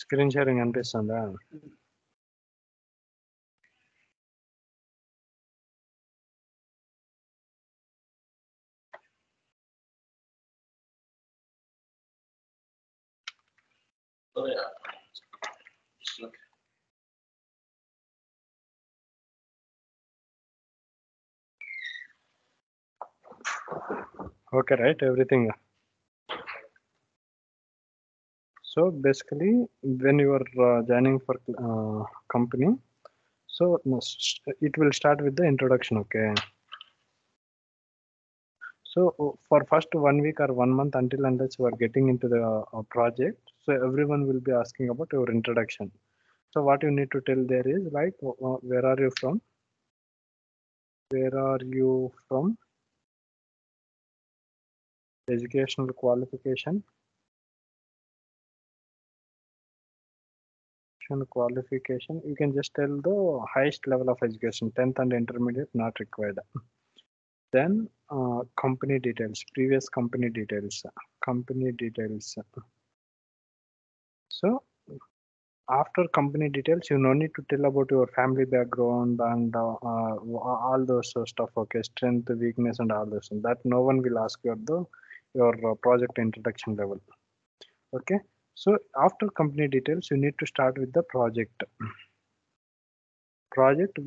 Screen sharing అనిపిస్తుందా? Okay, right, everything. So basically when you are joining for company, so it will start with the introduction. Okay, so for first 1 week or 1 month, until unless you are getting into the project, so everyone will be asking about your introduction. So what you need to tell there is like where are you from, educational qualification, you can just tell the highest level of education, 10th and intermediate not required. Then company details, previous company details. So after company details, you no need to tell about your family background and all those stuff. Okay, strength, weakness, and all those. That no one will ask you at your project introduction level. Okay, so after company details, you need to start with the project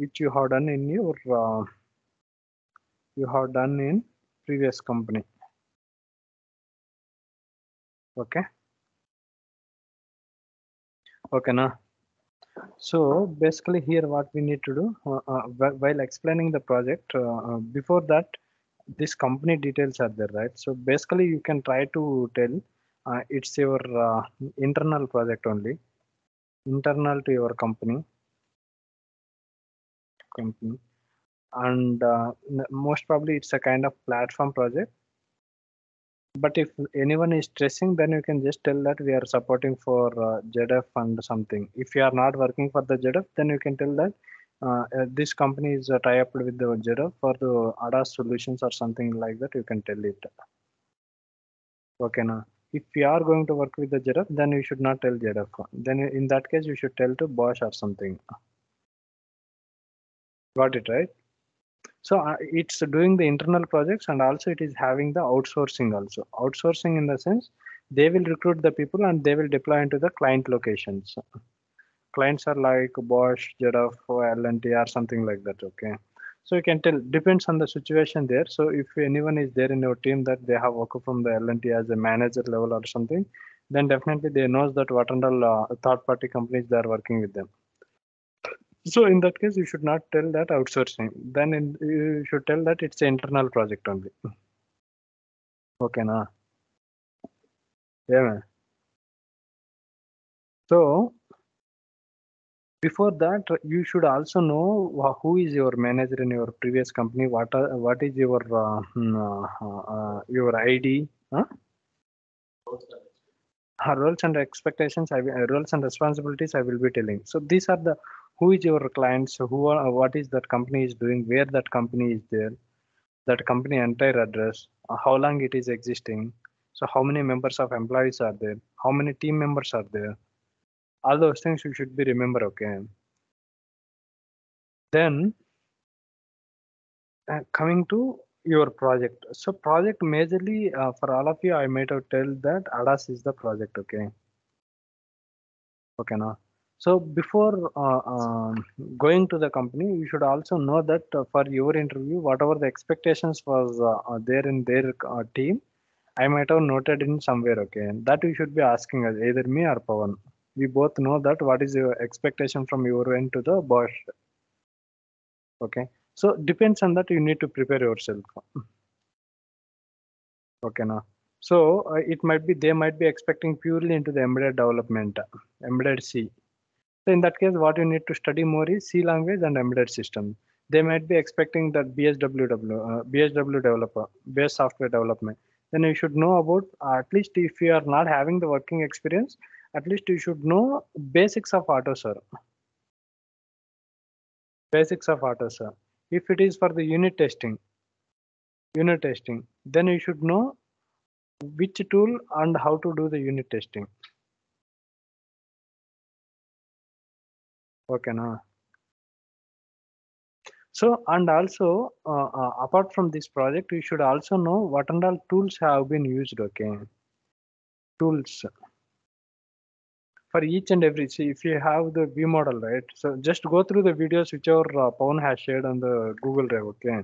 which you have done in your previous company. Okay, now. So basically here what we need to do while explaining the project, before that this company details are there, right? So basically you can try to tell it's your internal project only, internal to your company, and most probably it's a kind of platform project. But if anyone is stressing, then you can just tell that we are supporting for ZF and something. If you are not working for the ZF, then you can tell that this company is tie-up with the ZF for the ADAS solutions or something like that. You can tell it. Okay, now if you are going to work with the ZF, then you should not tell ZF. Then in that case, you should tell to Bosch or something. Got it, right? So it's doing the internal projects, and also it is having the outsourcing also. Outsourcing in the sense they will recruit the people and they will deploy into the client locations. Clients are like Bosch, ZF, L&T or something like that. Okay. So you can tell, depends on the situation there. So if anyone is there in your team that they have worked from the L&T as a manager level or something, then definitely they knows that what and all third party companies they are working with them. So in that case, you should not tell that outsourcing. Then you should tell that it's an internal project only. Okay, na? Yeah, man. So before that, you should also know who is your manager in your previous company. What is your your ID? Huh? Roles and expectations. Roles and responsibilities. I will be telling. So these are the who is your clients, what is that company is doing, where that company is there, that company entire address, how long it is existing, so how many members of employees are there, how many team members are there, all those things you should be remember. Okay, then coming to your project. So project majorly for all of you, I might have tell that ADAS is the project. Okay, now. So before going to the company, you should also know that for your interview, whatever the expectations was there in their team, I might have noted in somewhere. Okay, that you should be asking us, either me or Pawan. We both know that what is your expectation from your end to the boss. Okay, so depends on that. You need to prepare yourself. Okay, now. So it might be they might be expecting purely into the embedded development, embedded C. So in that case, what you need to study more is C language and embedded system. They might be expecting that BSW developer, base software development. Then you should know about, at least if you are not having the working experience, at least you should know basics of AutoSAR. Basics of AutoSAR. If it is for the unit testing, then you should know which tool and how to do the unit testing. Okay, now. So, and also, apart from this project, you should also know what and all tools have been used. Okay, tools for each and every. See, if you have the V model, right? So just go through the videos whichever Pawan has shared on the Google Drive. Okay,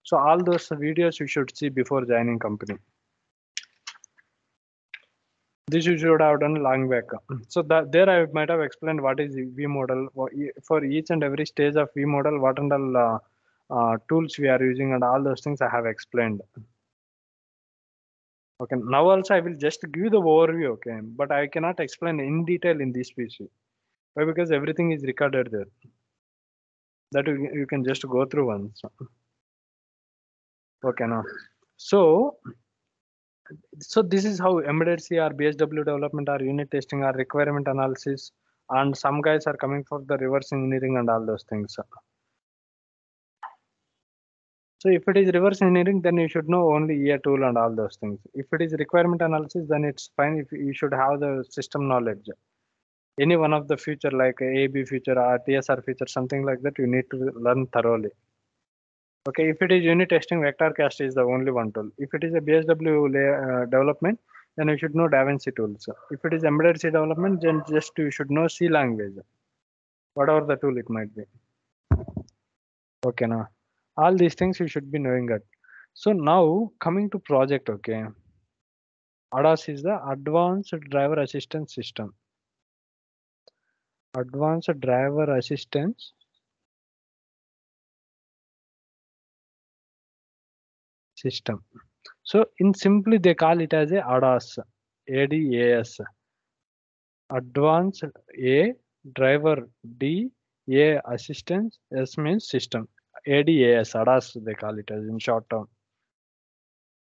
so all those videos you should see before joining company. This you should have done long back. So that there I might have explained what is V model for each and every stage of V model, what and all tools we are using, and all those things I have explained. Okay, now also I will just give the overview, okay, but I cannot explain in detail in this PC. Why? Because everything is recorded there. That you can just go through once. Okay, now. So, so this is how embedded C or BSW development or unit testing or requirement analysis, and some guys are coming for the reverse engineering and all those things. So if it is reverse engineering, then you should know only EA tool and all those things. If it is requirement analysis, then it's fine. If you should have the system knowledge. Any one of the feature like AB feature or TSR feature, something like that, you need to learn thoroughly. Okay, if it is unit testing, Vectorcast is the only one tool. If it is a BSW development, then you should know DaVinci tools. If it is embedded C development, then just you should know C language, whatever the tool it might be. Okay, now all these things you should be knowing it. So now coming to project, okay, ADAS is the Advanced Driver Assistance System. Advanced Driver Assistance System. So in simply they call it as a ADAS, ADAS, Advanced A Driver D A Assistance S means system, ADAS, ADAS they call it as in short term.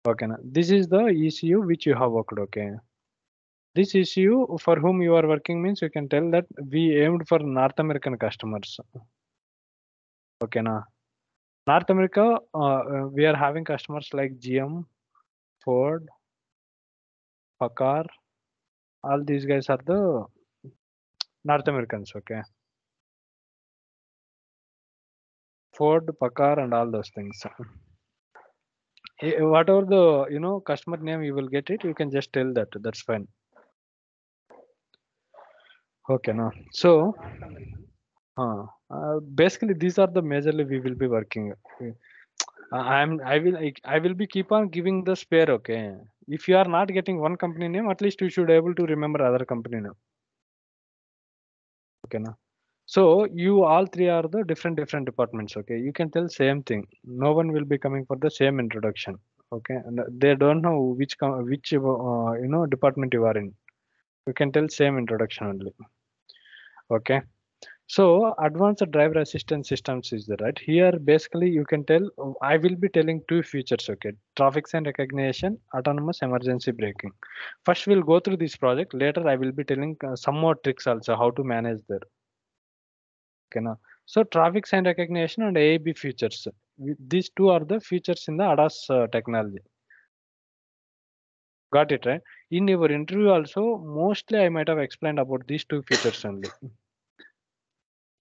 Okay, now this is the ECU which you have worked. Okay, this ECU for whom you are working means you can tell that we aimed for North American customers. Okay, now North America, we are having customers like GM, Ford, Packard. All these guys are the North Americans. Okay, Ford, Packard, and all those things. Whatever the customer name you will get it, you can just tell that. That's fine. Okay, now so basically these are the majorly we will be working. I will be keep on giving the spare. Okay, if you are not getting one company name, at least you should able to remember other company name. Okay, now so you all three are the different departments. Okay, you can tell same thing. No one will be coming for the same introduction. Okay, and they don't know which department you are in. You can tell same introduction only. Okay, so advanced driver assistance systems is the right here. Basically you can tell I will be telling two features. Okay, traffic sign recognition, autonomous emergency braking. First we'll go through this project, later I will be telling some more tricks also how to manage there. Okay, now so traffic sign recognition and AAB features, these two are the features in the ADAS technology. Got it, right? In your interview also mostly I might have explained about these two features only.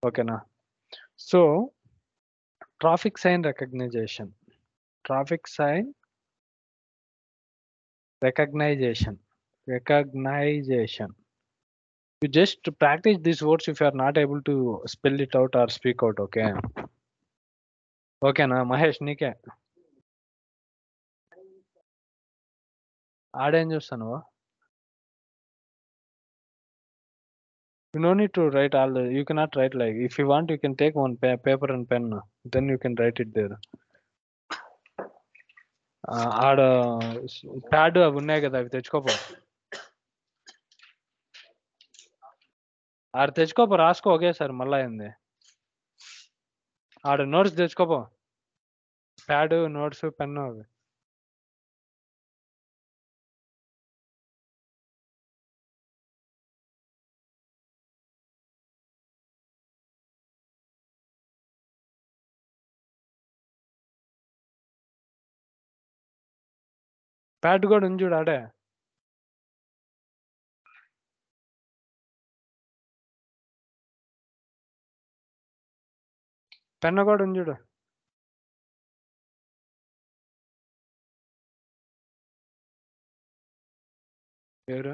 Okay, now so traffic sign recognition, traffic sign recognition. You just practice these words if you are not able to spell it out or speak out. Okay, ఓకేనా మహేష్ నీకే ఆడేం చూస్తాను. You no need to write all the, you cannot write like, if you want you can take one paper and pen, then you can write it there. ఆడ pad అవి ఉన్నాయి కదా అవి తెచ్చుకోపో, ఆడ తెచ్చుకోపో రాసుకో ఒకేసారి మళ్ళా ఏంది, ఆడ నోట్స్ తెచ్చుకోపో, ప్యాడ్ నోట్స్ పెన్ను అవి. ప్యాడ్ కూడా ఉంది చూడు ఆడే. పెన్ కూడా ఉంది చూడు. ఎవరు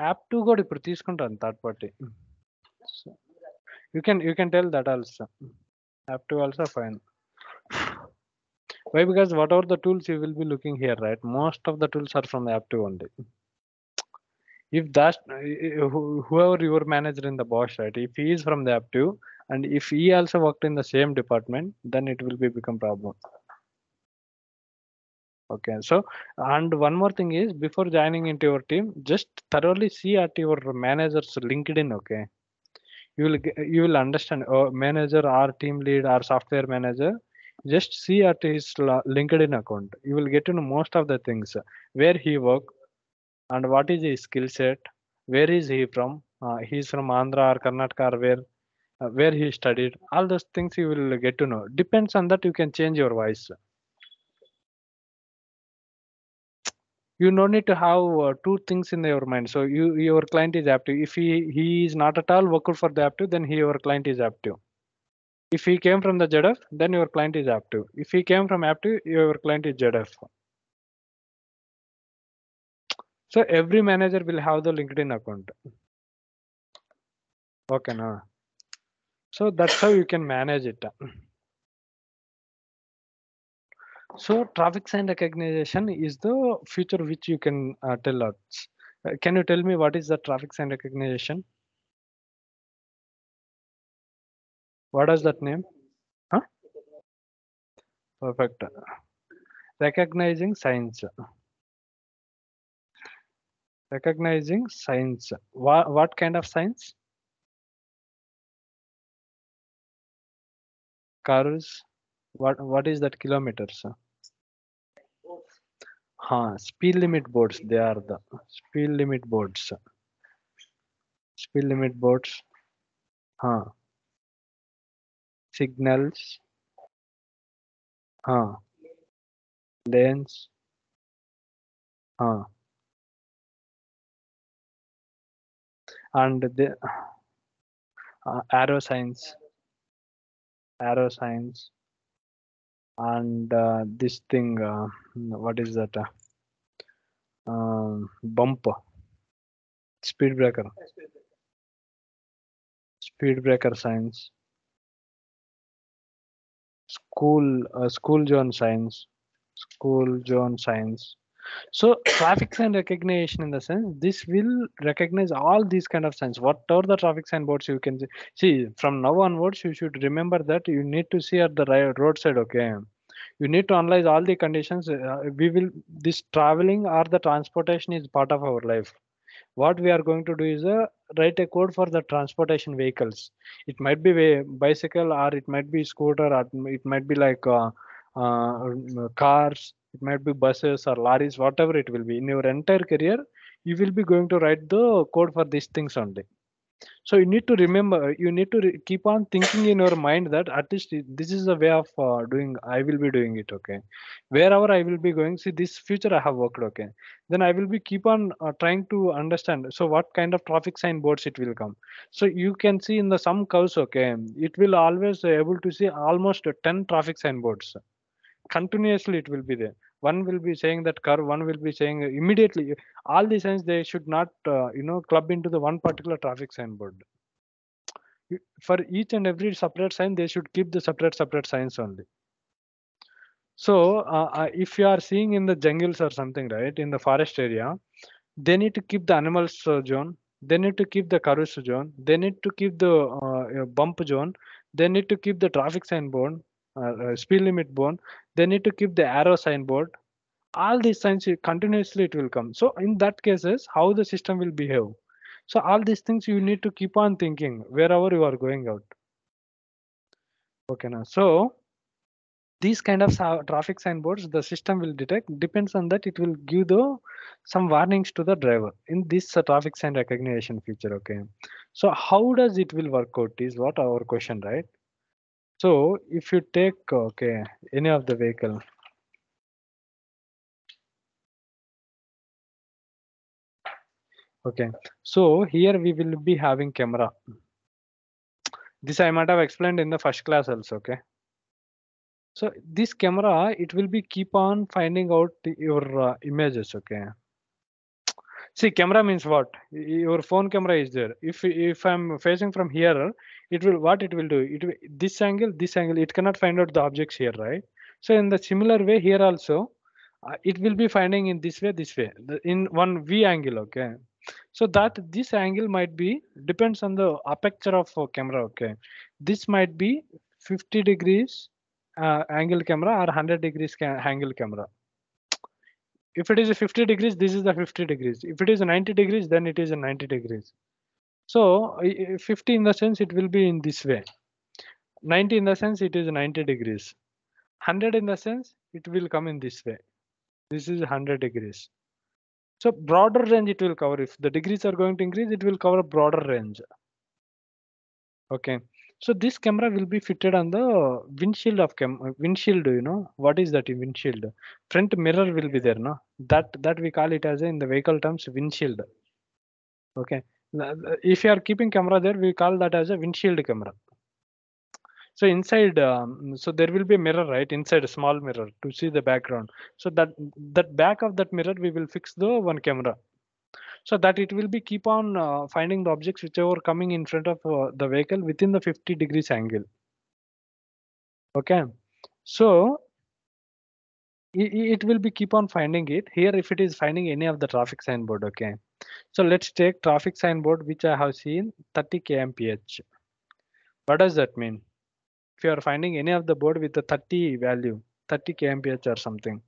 యాప్ 2 కూడా ఇప్పుడు తీసుకుంటాను third party. You can tell that also. App 2 also fine. Why? Because whatever the tools you will be looking here, right? Most of the tools are from App 2 only. If that whoever your manager in the Bosch, right? If he is from the App 2 and if he also worked in the same department, then it will be become problem. Okay, so and one more thing is before joining into your team, just thoroughly see at your manager's LinkedIn. Okay, you will understand manager or team lead or software manager. Just see at his LinkedIn account. You will get to know most of the things, where he work and what is his skill set, where is he from. He's from Andhra or Karnataka or where he studied. All those things you will get to know. Depends on that you can change your voice. You no need to have two things in your mind. So your client is active. If he is not at all worked for the active, then your client is active. If he came from the ZF, then your client is active. If he came from active, your client is ZF. So every manager will have the LinkedIn account. Okay, no. So that's how you can manage it. So traffic sign recognition is the feature which you can tell us. Can you tell me what is the traffic sign recognition? What does that name? Huh? Perfect. Recognizing signs. Recognizing signs. What kind of signs? Cars. What is that kilometers? Speed limit boards. They are the speed limit boards. Speed limit boards. Huh. Signals. Huh. Lanes. Huh. And the arrow signs. Arrow signs. And this thing. What is that? Bump. Speed breaker. Speed breaker signs. School zone signs. School zone signs. So traffic sign recognition, in the sense, this will recognize all these kind of signs. Whatever the traffic sign boards you can see from now onwards, you should remember that you need to see at the roadside. Okay, you need to analyze all the conditions. We will this traveling or the transportation is part of our life. What we are going to do is write a code for the transportation vehicles. It might be a bicycle or it might be scooter or it might be like cars, it might be buses or lorries, whatever it will be. In your entire career, you will be going to write the code for these things only. So you need to remember, you need to keep on thinking in your mind that at least this is the way of doing, I will be doing it. Okay, wherever I will be going, see this future I have worked. Okay, then I will be keep on trying to understand, so what kind of traffic sign boards it will come. So you can see in the some curves. Okay, it will always able to see almost 10 traffic sign boards continuously. It will be there. One will be saying that curve, one will be saying immediately. All the signs, they should not club into the one particular traffic sign board. For each and every separate sign, they should keep the separate signs only. So if you are seeing in the jungles or something, right, in the forest area, they need to keep the animals zone, they need to keep the curves zone, they need to keep the bump zone, they need to keep the traffic sign board, speed limit board, they need to keep the arrow sign board. All these signs continuously it will come. So in that cases, how the system will behave. So all these things you need to keep on thinking wherever you are going out. Okay, now so these kind of traffic signboards the system will detect. Depends on that, it will give the some warnings to the driver in this traffic sign recognition feature. Okay, so how does it will work out is what our question, right? So if you take okay any of the vehicle, okay, so here we will be having camera. This I might have explained in the first class also. Okay. So this camera, it will be keep on finding out your images. Okay. See, camera means what? Your phone camera is there. If I'm facing from here, it will what it will do? This angle. It cannot find out the objects here, right? So in the similar way here also, it will be finding in this way, in one V angle. Okay. So that this angle might be depends on the aperture of camera. Okay. This might be 50 degrees angle camera or 100 degrees angle camera. If it is a 50 degrees, this is the 50 degrees. If it is a 90 degrees, then it is a 90 degrees. So 50 in the sense it will be in this way. 90 in the sense it is 90 degrees. 100 in the sense it will come in this way. This is 100 degrees. So broader range it will cover. If the degrees are going to increase, it will cover a broader range. Okay. So this camera will be fitted on the windshield of windshield. You know what is that windshield? Front mirror will be there, no? That we call it as in the vehicle terms windshield. Okay. If you are keeping camera there, we call that as a windshield camera. So inside, so there will be a mirror, right? Inside a small mirror to see the background. So that back of that mirror, we will fix the one camera. So that it will be keep on finding the objects whichever coming in front of the vehicle within the 50 degrees angle. Okay. So it will be keep on finding it here if it is finding any of the traffic signboard. Okay. So let's take traffic signboard which I have seen 30 kmph. What does that mean? If you are finding any of the board with the 30 value, 30 kmph or something.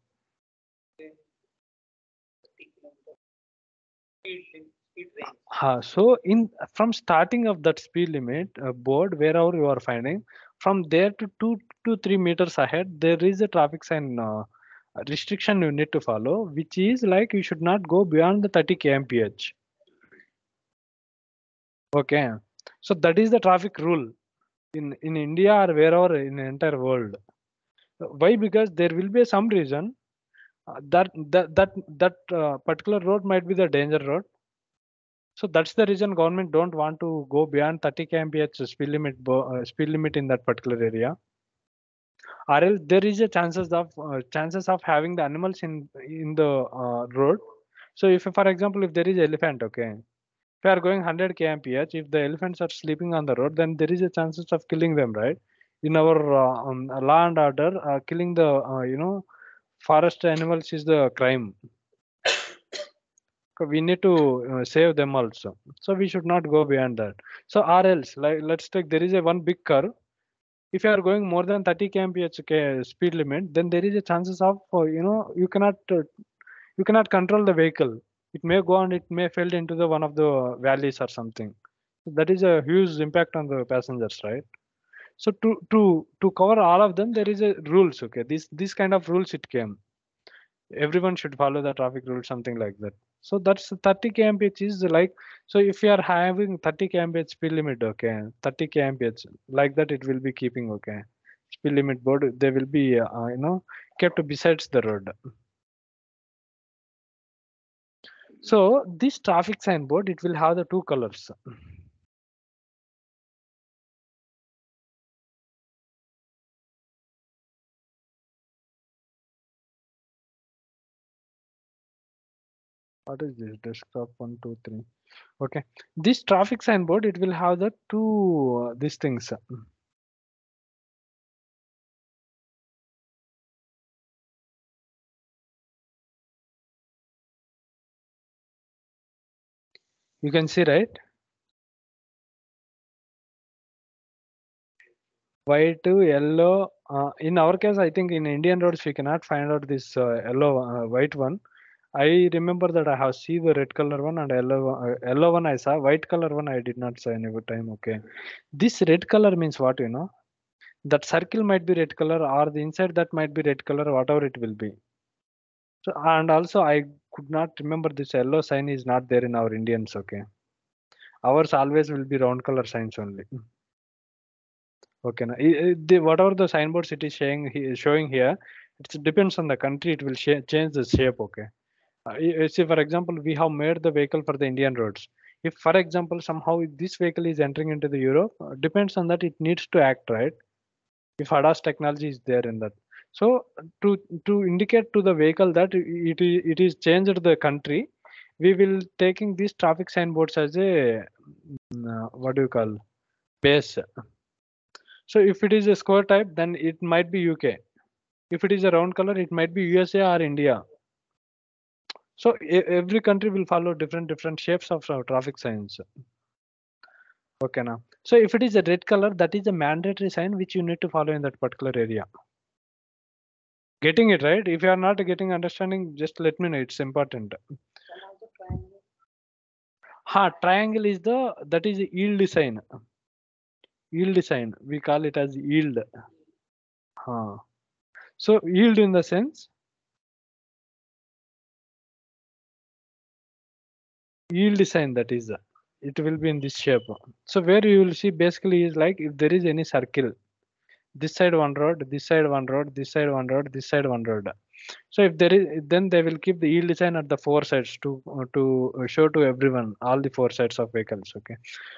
So in from starting of that speed limit board, wherever you are finding, from there to 2 to 3 meters ahead, there is a traffic sign restriction you need to follow, which is like you should not go beyond the 30 kmph. Okay, so that is the traffic rule in India or wherever in the entire world. Why? Because there will be some reason that particular road might be the danger road. So that's the reason government don't want to go beyond 30 kmph speed limit in that particular area. Or else there is a chances of having the animals in the road. So if for example if there is elephant, okay, if you are going 100 kmph, if the elephants are sleeping on the road, then there is a chances of killing them, right? In our law and order, killing the forest animals is the crime. We need to save them also, so we should not go beyond that. So or else, like let's take, there is a one big curve. If you are going more than 30 kmph speed limit, then there is a chances of you cannot control the vehicle. It may go and it may fall into the one of the valleys or something. That is a huge impact on the passengers, right? So to cover all of them, there is a rules. Okay, this kind of rules it came. Everyone should follow the traffic rule, something like that. So that's 30 kmph is like, so if you are having 30 kmph speed limit, okay, 30 kmph like that, it will be keeping, okay, speed limit board, they will be kept besides the road. So this traffic sign board, it will have the two colors. What is this? Desktop 1, 2, 3. Okay, this traffic sign board, it will have the two these things. You can see, right? White, yellow. In our case, I think in Indian roads we cannot find out this yellow, white one. I remember that I have seen the red color one and yellow one I saw. White color one I did not see any time. Okay, this red color means what, you know? That circle might be red color, or the inside that might be red color, whatever it will be. So and also I could not remember this yellow sign is not there in our Indians. Okay, ours always will be round color signs only. Okay, now whatever the signboards it is showing here, it depends on the country. It will change the shape. Okay, see, for example, we have made the vehicle for the Indian roads. If, for example, somehow this vehicle is entering into the Europe, depends on that it needs to act, right? If ADAS technology is there in that. So to indicate to the vehicle that it is changed the country, we will taking these traffic signboards as a what do you call base. So if it is a square type, then it might be UK. If it is a round color, it might be USA or India. So every country will follow different shapes of traffic signs. Okay, now. So if it is a red color, that is a mandatory sign which you need to follow in that particular area. Getting it right? If you are not getting understanding, just let me know. It's important. Triangle is that is a yield sign. Yield sign. We call it as yield. So yield in the sense, yield sign, that is it will be in this shape. So where you will see basically is like if there is any circle, this side one road, this side one road, this side one road, this side one road. So if there is, then they will keep the yield sign at the four sides to show to everyone all the four sides of vehicles. Okay,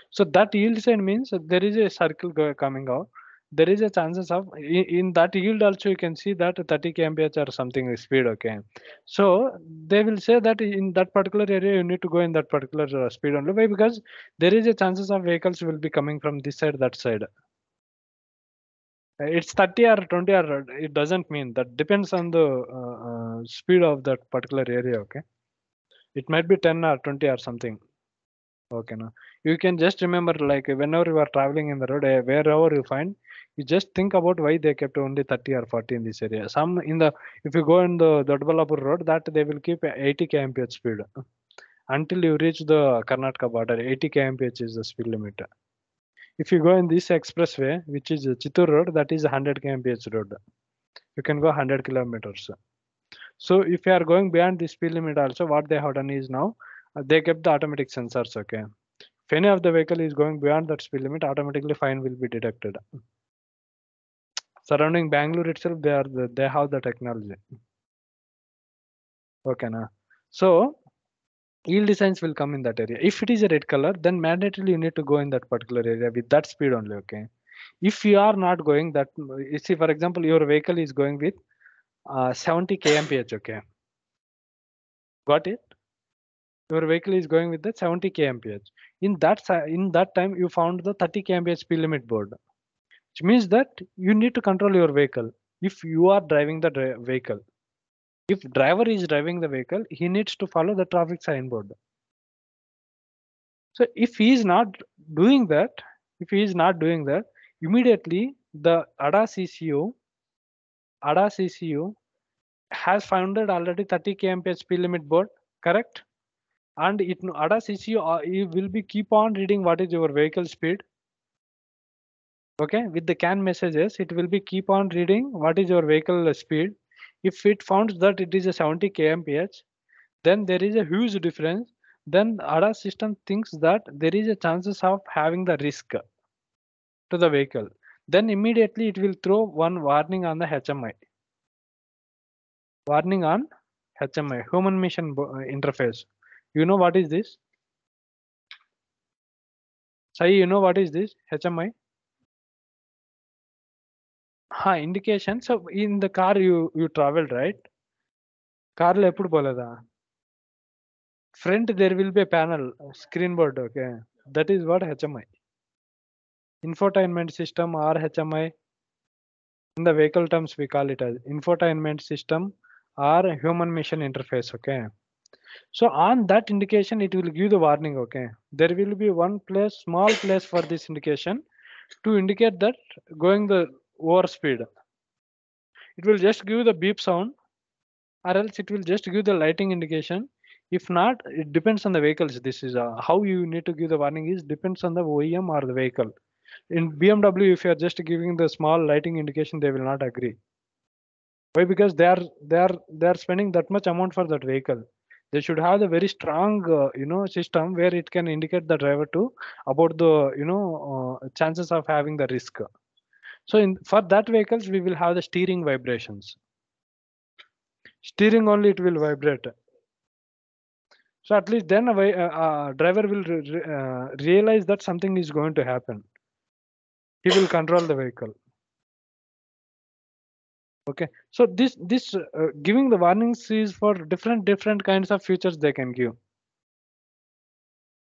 so that yield sign means that there is a circle coming out. There is a chances of in that yield also you can see that 30 kmph or something speed. Okay, so they will say that in that particular area you need to go in that particular speed only. Why? Because there is a chances of vehicles will be coming from this side, that side. It's 30 or 20 or it doesn't mean that, depends on the speed of that particular area. Okay, it might be 10 or 20 or something. Okay, now you can just remember, like whenever you are traveling in the road, wherever you find, you just think about why they kept only 30 or 40 in this area. Some in the, if you go in the Doddaballapur road, that they will keep 80 kmph speed until you reach the Karnataka border. 80 kmph is the speed limit. If you go in this expressway, which is Chittoor road, that is 100 kmph road. You can go 100 kilometers. So if you are going beyond the speed limit also, what they have done is now they kept the automatic sensors. Okay, if any of the vehicle is going beyond that speed limit, automatically fine will be deducted. Surrounding Bangalore itself, they have the technology. Okay, now. So yield designs will come in that area. If it is a red color, then mandatorily you need to go in that particular area with that speed only. Okay, if you are not going that, you see, for example, your vehicle is going with 70 kmph. Okay, got it? Your vehicle is going with the 70 kmph. In that time, you found the 30 kmph speed limit board, which means that you need to control your vehicle. If you are driving the vehicle, if driver is driving the vehicle, he needs to follow the traffic signboard. So if he is not doing that, immediately the ADA CCU has founded already 30 kmph speed limit board, correct? And ADA CCU it will be keep on reading what is your vehicle speed. Okay, with the CAN messages, it will be keep on reading what is your vehicle speed. If it finds that it is a 70 kmph, then there is a huge difference. Then ADA system thinks that there is a chances of having the risk to the vehicle. Then immediately it will throw one warning on the HMI. Warning on HMI, human mission interface. You know what is this? Sai, you know what is this HMI? Indication. So in the car you traveled, right? Car lo eppudu poleda? Front there will be a panel, screen board. Okay, that is what HMI. Infotainment system or HMI. In the vehicle terms, we call it as infotainment system or human mission interface. Okay, so on that indication, it will give the warning. Okay, there will be one place, small place for this indication to indicate that going the over speed. It will just give the beep sound, or else it will just give the lighting indication. If not, it depends on the vehicles. This is how you need to give the warning is depends on the OEM or the vehicle. In BMW, if you are just giving the small lighting indication, they will not agree. Why? Because they are spending that much amount for that vehicle. They should have the very strong system where it can indicate the driver to about the chances of having the risk. So for that vehicles we will have the steering vibrations. Steering only it will vibrate. So at least then a driver will realize that something is going to happen. He will control the vehicle. Okay, so this giving the warnings is for different kinds of features they can give.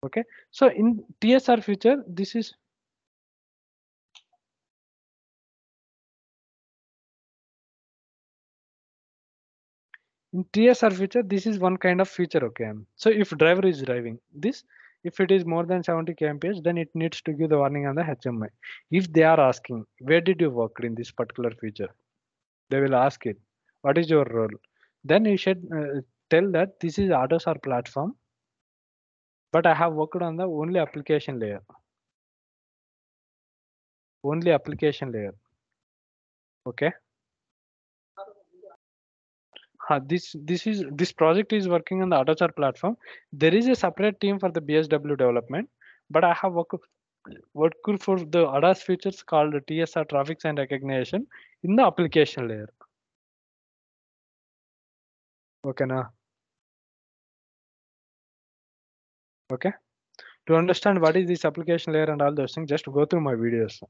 Okay, so in TSR feature, this is in TSR feature, this is one kind of feature. Okay, so if driver is driving this, if it is more than 70 kmph, then it needs to give the warning on the HMI. If they are asking where did you work in this particular feature, they will ask it, what is your role? Then you should tell that this is AutoSAR platform, but I have worked on the only application layer. Only application layer. Okay. This project is working on the AutoSAR platform. There is a separate team for the BSW development, but I have worked for the ADAS features called TSR traffic sign recognition in the application layer. Okay, now. Okay. To understand what is this application layer and all those things, just go through my videos.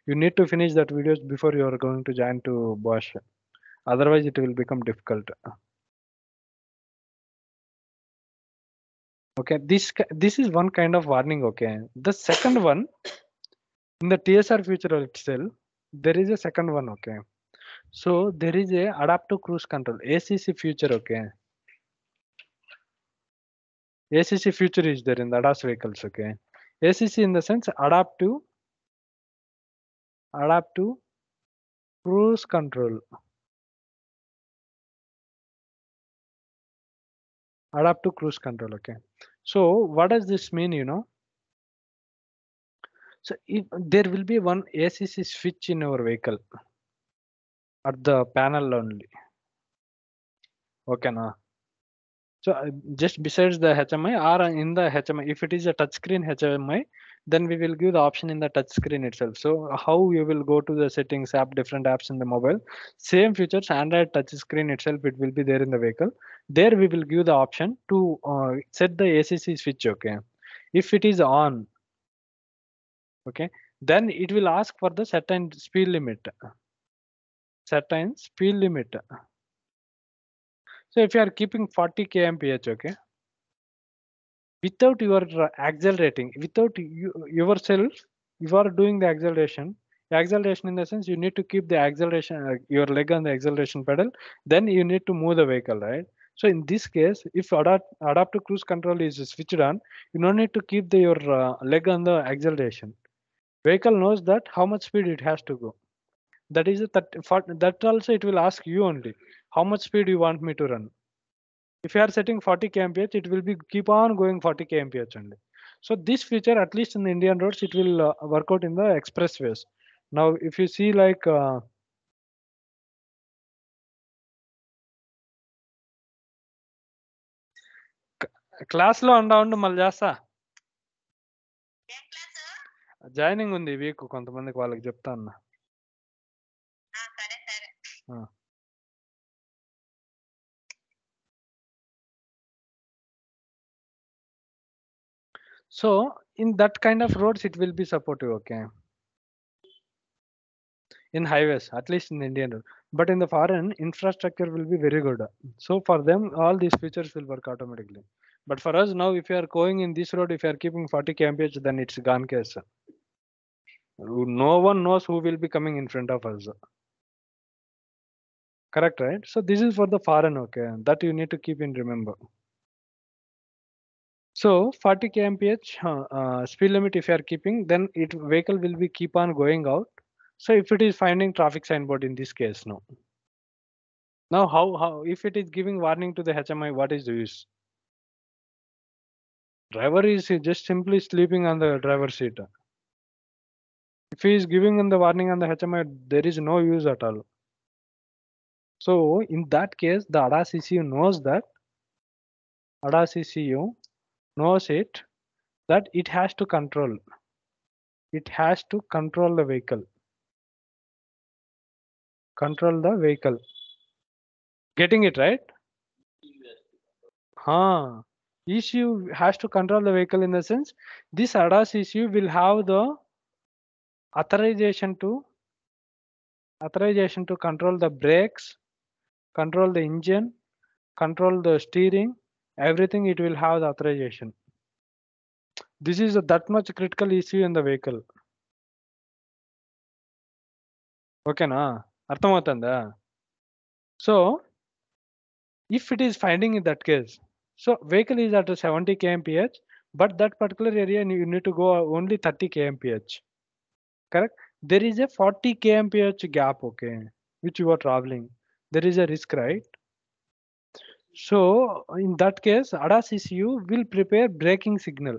You need to finish that videos before you are going to join to Bosch. Otherwise, it will become difficult. Okay, this is one kind of warning. Okay, the second one in the TSR feature itself, there is a second one. Okay, so there is a adaptive cruise control ACC feature. Okay, ACC feature is there in the ADAS vehicles. Okay, ACC in the sense adaptive cruise control. Adaptive cruise control. Okay, so what does this mean? So if there will be one ACC switch in our vehicle at the panel only. Okay, now. So just besides the HMI or in the HMI, if it is a touchscreen HMI, then we will give the option in the touchscreen itself. So how you will go to the settings app, different apps in the mobile, same features, Android touchscreen itself, it will be there in the vehicle. There we will give the option to set the ACC switch. Okay, if it is on, okay, then it will ask for the certain speed limit. Certain speed limit. So if you are keeping 40 kmph, okay, without your accelerating, without you yourself, you are doing the acceleration. Acceleration in the sense you need to keep the acceleration, your leg on the acceleration pedal. Then you need to move the vehicle, right? So in this case, if adaptive cruise control is switched on, you don't need to keep your leg on the acceleration. Vehicle knows that how much speed it has to go. That is that also it will ask you only how much speed you want me to run. If you are setting 40 kmph, it will be keep on going 40 kmph only. So this feature, at least in the Indian roads, it will work out in the expressways. Now, if you see like class లో ఉండు మళ్ళీ చేస్తా joining ఉంది ఈ week కొంతమందికి వాళ్ళకి చెప్తా అన్న So in that kind of roads, it will be supportive. Okay, in highways, at least in Indian road, but in the foreign, infrastructure will be very good. So for them, all these features will work automatically. But for us now, if you are going in this road, if you are keeping 40 kmph, then it's gone case. No one knows who will be coming in front of us. Correct, right? So this is for the foreign. Okay, that you need to keep in remember. So 40 kmph speed limit if you are keeping, then it vehicle will be keep on going out. So if it is finding traffic signboard in this case, no. Now how if it is giving warning to the HMI, what is the use? Driver is just simply sleeping on the driver's seat. If he is giving in the warning on the HMI, there is no use at all. So in that case, the ADAS ECU knows that ADAS ECU knows it that it has to control. It has to control the vehicle. Control the vehicle. Getting it right? Huh. ECU has to control the vehicle in the sense this ADAS ECU will have the authorization to control the brakes, control the engine, control the steering, everything it will have the authorization. This is that much critical ECU in the vehicle. Okay na? అర్థమవుతుందా? So if it is finding in that case, so vehicle is at 70 kmph, but that particular area you need to go only 30 kmph. Correct? There is a 40 kmph gap, okay, which you are traveling. There is a risk, right? So in that case, ADAS ECU will prepare braking signal,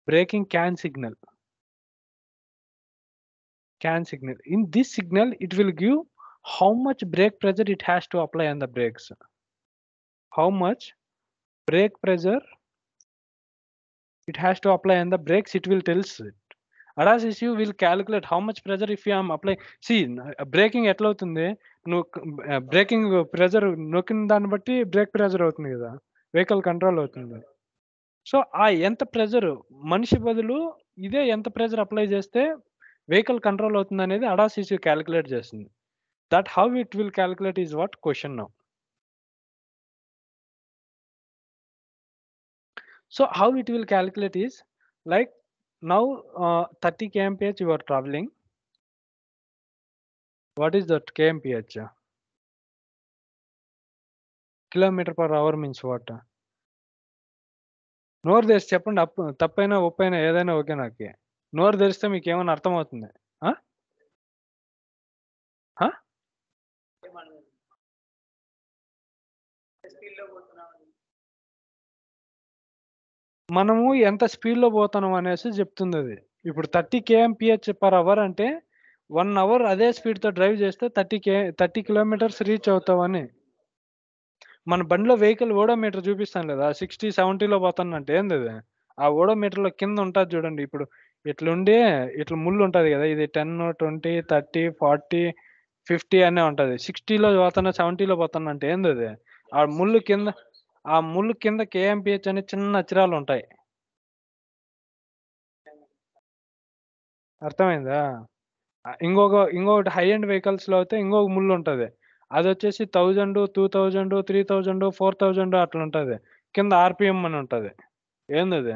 braking can signal. In this signal, it will give how much brake pressure it has to apply on the brakes. How much brake pressure it has to apply on the brakes, it will tells it. ADAS ECU will calculate how much pressure if you am applying. See, braking ఎట్లా అవుతుంది, నువ్వు breaking pressure నొక్కిన దాన్ని బట్టి break pressure అవుతుంది కదా, vehicle control అవుతుంది. So ఆ ఎంత ప్రెజర్ మనిషి బదులు ఇదే ఎంత ప్రెజర్ అప్లై చేస్తే వెహికల్ కంట్రోల్ అవుతుంది అనేది ADAS ECU క్యాలిక్యులేట్ చేస్తుంది. That how it will calculate is what question now. So how it will calculate is like now 30 kmph you are traveling. What is that kmph? Kilometer per hour means what? నోరు తెరిచి చెప్పండి, తప్పైనా ఒప్పైనా ఏదైనా okay నాకు. నోరు తెరిస్తే మీకు ఏమైనా అర్థమవుతుంది? మనము ఎంత స్పీడ్లో పోతున్నాం అనేసి చెప్తుంది అది. ఇప్పుడు 30 kmph per hour అంటే 1 అవర్ అదే స్పీడ్తో డ్రైవ్ చేస్తే 30 కిలోమీటర్స్ రీచ్ అవుతావని. మన బండిలో వెహికల్ ఓడోమీటర్ చూపిస్తాను లేదా, 60, 70లో పోతానంటే ఏంది అది? ఆ ఓడోమీటర్లో కింద ఉంటుంది చూడండి. ఇప్పుడు ఇట్లుండి ఇట్లా ముళ్ళు ఉంటుంది కదా, ఇది 10, 20, 30, 40, 50 అనే ఉంటుంది. 60లో పోతున్నా 70లో పోతున్నా అంటే ఏంది అది? ఆ ముళ్ళు కింద KMPH అనే చిన్న అక్షరాలు ఉంటాయి. అర్థమైందా? ఇంకొకటి హై ఎండ్ వెహికల్స్ లో అయితే ఇంకొక ముళ్ళు ఉంటది. అది వచ్చేసి 1000, 2000, 3000, 4000 అట్లా ఉంటది. కింద RPM అని ఉంటది. ఏందది?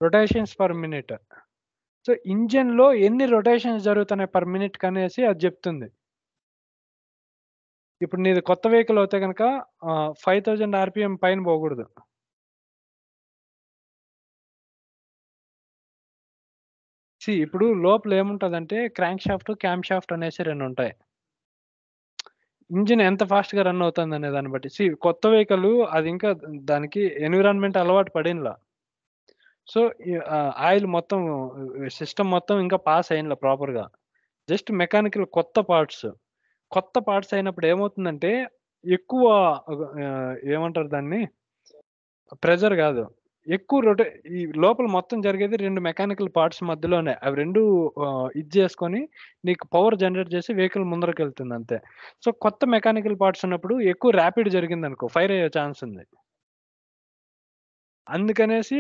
Rotations per minute. So engine లో ఎన్ని రొటేషన్స్ జరుగుతున్నాయి పర్ మినిట్ కనేసి అది చెప్తుంది. ఇప్పుడు నీది కొత్త వెహికల్ అయితే కనుక 5000 RPM పైన పోకూడదు. ఇప్పుడు లోపల ఏముంటదంటే క్రాంక్ షాఫ్ట్, క్యామ్ షాఫ్ట్ అనేసి 2 ఉంటాయి. ఇంజిన్ ఎంత ఫాస్ట్‌గా రన్ అవుతుందనే దాన్ని బట్టి. కొత్త వెహికల్ అది ఇంకా దానికి ఎన్విరాన్మెంట్ అలవాటు పడినలా. సో ఆయిల్ మొత్తం సిస్టమ్ మొత్తం ఇంకా పాస్ అయ్యిండ్ల ప్రాపర్‌గా. జస్ట్ మెకానికల్ కొత్త పార్ట్స్ అయినప్పుడు ఏమవుతుందంటే ఎక్కువ ఏమంటారు దాన్ని? ప్రెషర్ గాదు. ఎక్కువ ఈ లోపల మొత్తం జరిగేది 2 మెకానికల్ పార్ట్స్ మధ్యలోనే. అవి 2 ఇది చేసుకొని నీకు పవర్ జనరేట్ చేసి వెహికల్ ముందరకెళ్తుంది అంతే. సో కొత్త మెకానికల్ పార్ట్స్ ఉన్నప్పుడు ఎక్కువ ర్యాపిడ్ జరిగిందనుకో ఫైర్ అయ్యే ఛాన్స్ ఉంది. అందుకనేసి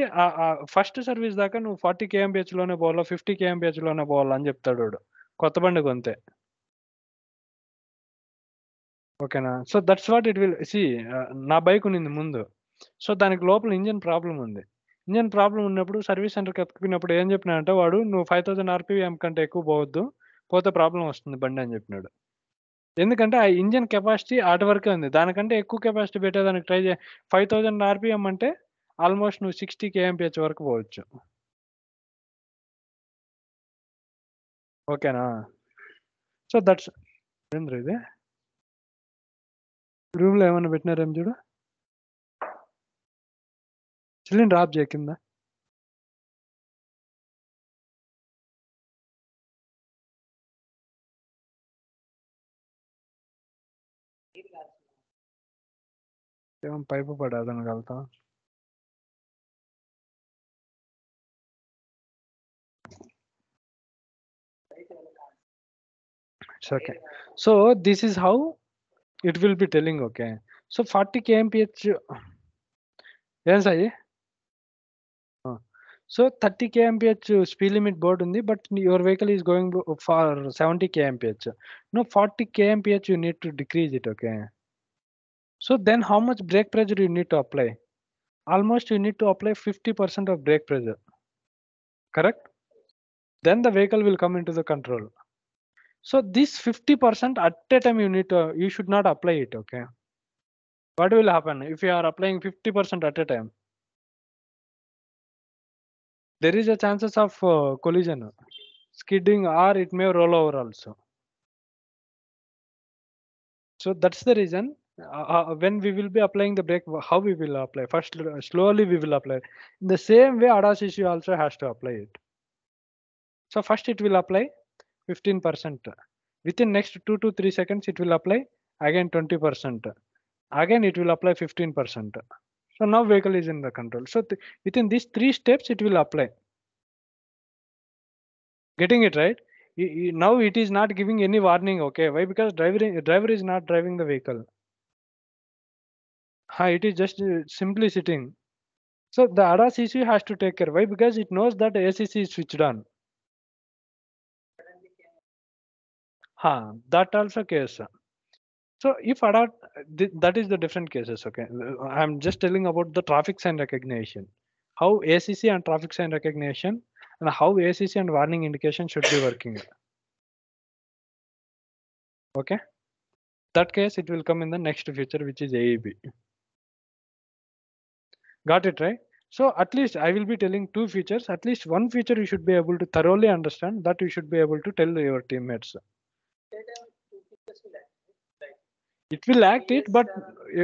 ఫస్ట్ సర్వీస్ దాకా నువ్వు 40 KMPHలోనే పోవాలా, 50 KMPHలోనే పోవాలా అని చెప్తాడు వాడు. కొత్త బండి కొంటే. ఓకేనా? So that's what it will నా బైక్ ఉన్నింది ముందు. సో దానికి లోపల ఇంజిన్ ప్రాబ్లమ్ ఉంది. ఇంజిన్ ప్రాబ్లమ్ ఉన్నప్పుడు సర్వీస్ సెంటర్‌కి ఎత్తుకుపోయినప్పుడు ఏం చెప్పినాడంటే వాడు, "నువ్వు 5000 RPM కంటే ఎక్కువ పోవద్దు. పోతే ప్రాబ్లమ్ వస్తుంది బండి" అని చెప్పినాడు. ఎందుకంటే ఆ ఇంజిన్ కెపాసిటీ ఆటి వరకే ఉంది. దానికంటే ఎక్కువ కెపాసిటీ పెట్టేదానికి ట్రై 5000 RPM అంటే ఆల్‌మోస్ట్ నువ్వు 60 KMPH వరకు పోవచ్చు. ఓకేనా? సో దట్స్ ఏందిరా ఇది? రూమ్‌లో ఏమన్నా పెట్టినారేమో చూడు. సిలిండర్ ఆఫ్ చేయి కింద. ఏమో pipe పడదనగలుగుతా. It's okay. So this is how it will be telling. Okay. So 40 kmph. Yes, I. So 30 kmph speed limit board undi, but your vehicle is going for 70 kmph. No, 40 kmph you need to decrease it. Okay. So then how much brake pressure you need to apply? Almost you need to apply 50% of brake pressure. Correct? Then the vehicle will come into the control. So this 50% at a time you should not apply it. Okay. What will happen if you are applying 50% at a time? There is a chances of collision, skidding, or it may roll over also. So that's the reason when we will be applying the brake, how we will apply. First, slowly we will apply. In the same way, ADAS issue also has to apply it. So first it will apply 15%. Within next 2 to 3 seconds, it will apply again 20%. Again, it will apply 15%. So now vehicle is in the control. So within these 3 steps, it will apply. Getting it right? Now it is not giving any warning. Okay, why? Because driver is not driving the vehicle. It is just simply sitting. So the ADAS ECU has to take care. Why? Because it knows that ACC is switched on. That also case. So if ADAS, that is the different cases. Okay, I'm just telling about the traffic sign recognition. How ACC and traffic sign recognition and how ACC and warning indication should be working. Okay, that case it will come in the next feature, which is AEB. Got it right? So at least I will be telling 2 features. At least one feature you should be able to thoroughly understand, that you should be able to tell your teammates. It will act it, but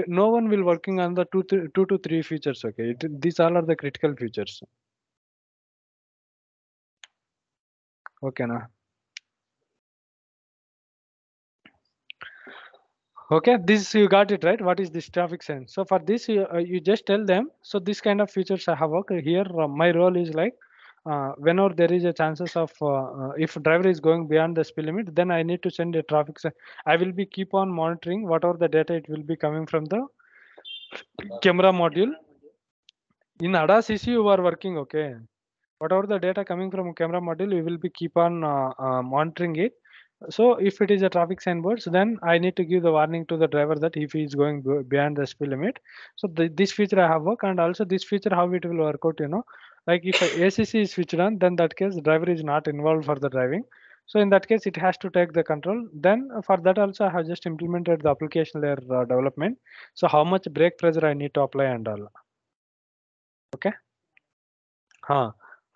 no one will working on the two to three features. Okay, these all are the critical features. Okay, now. Okay, this you got it right. What is this traffic sense? So for this, you just tell them. So this kind of features I have worked here. My role is like whenever there is a chances of if driver is going beyond the speed limit, then I need to send a traffic sign. I will be keep on monitoring whatever the data it will be coming from the camera module. In ADAS ECU you are working. Okay, whatever the data coming from camera module, we will be keep on monitoring it. So if it is a traffic sign boards, then I need to give the warning to the driver that if he is going beyond the speed limit. So this feature I have worked, and also this feature how it will work out. Like if ACC is switched on, then that case driver is not involved for the driving. So in that case, it has to take the control. Then for that also, I have just implemented the application layer development. So how much brake pressure I need to apply and all. Okay.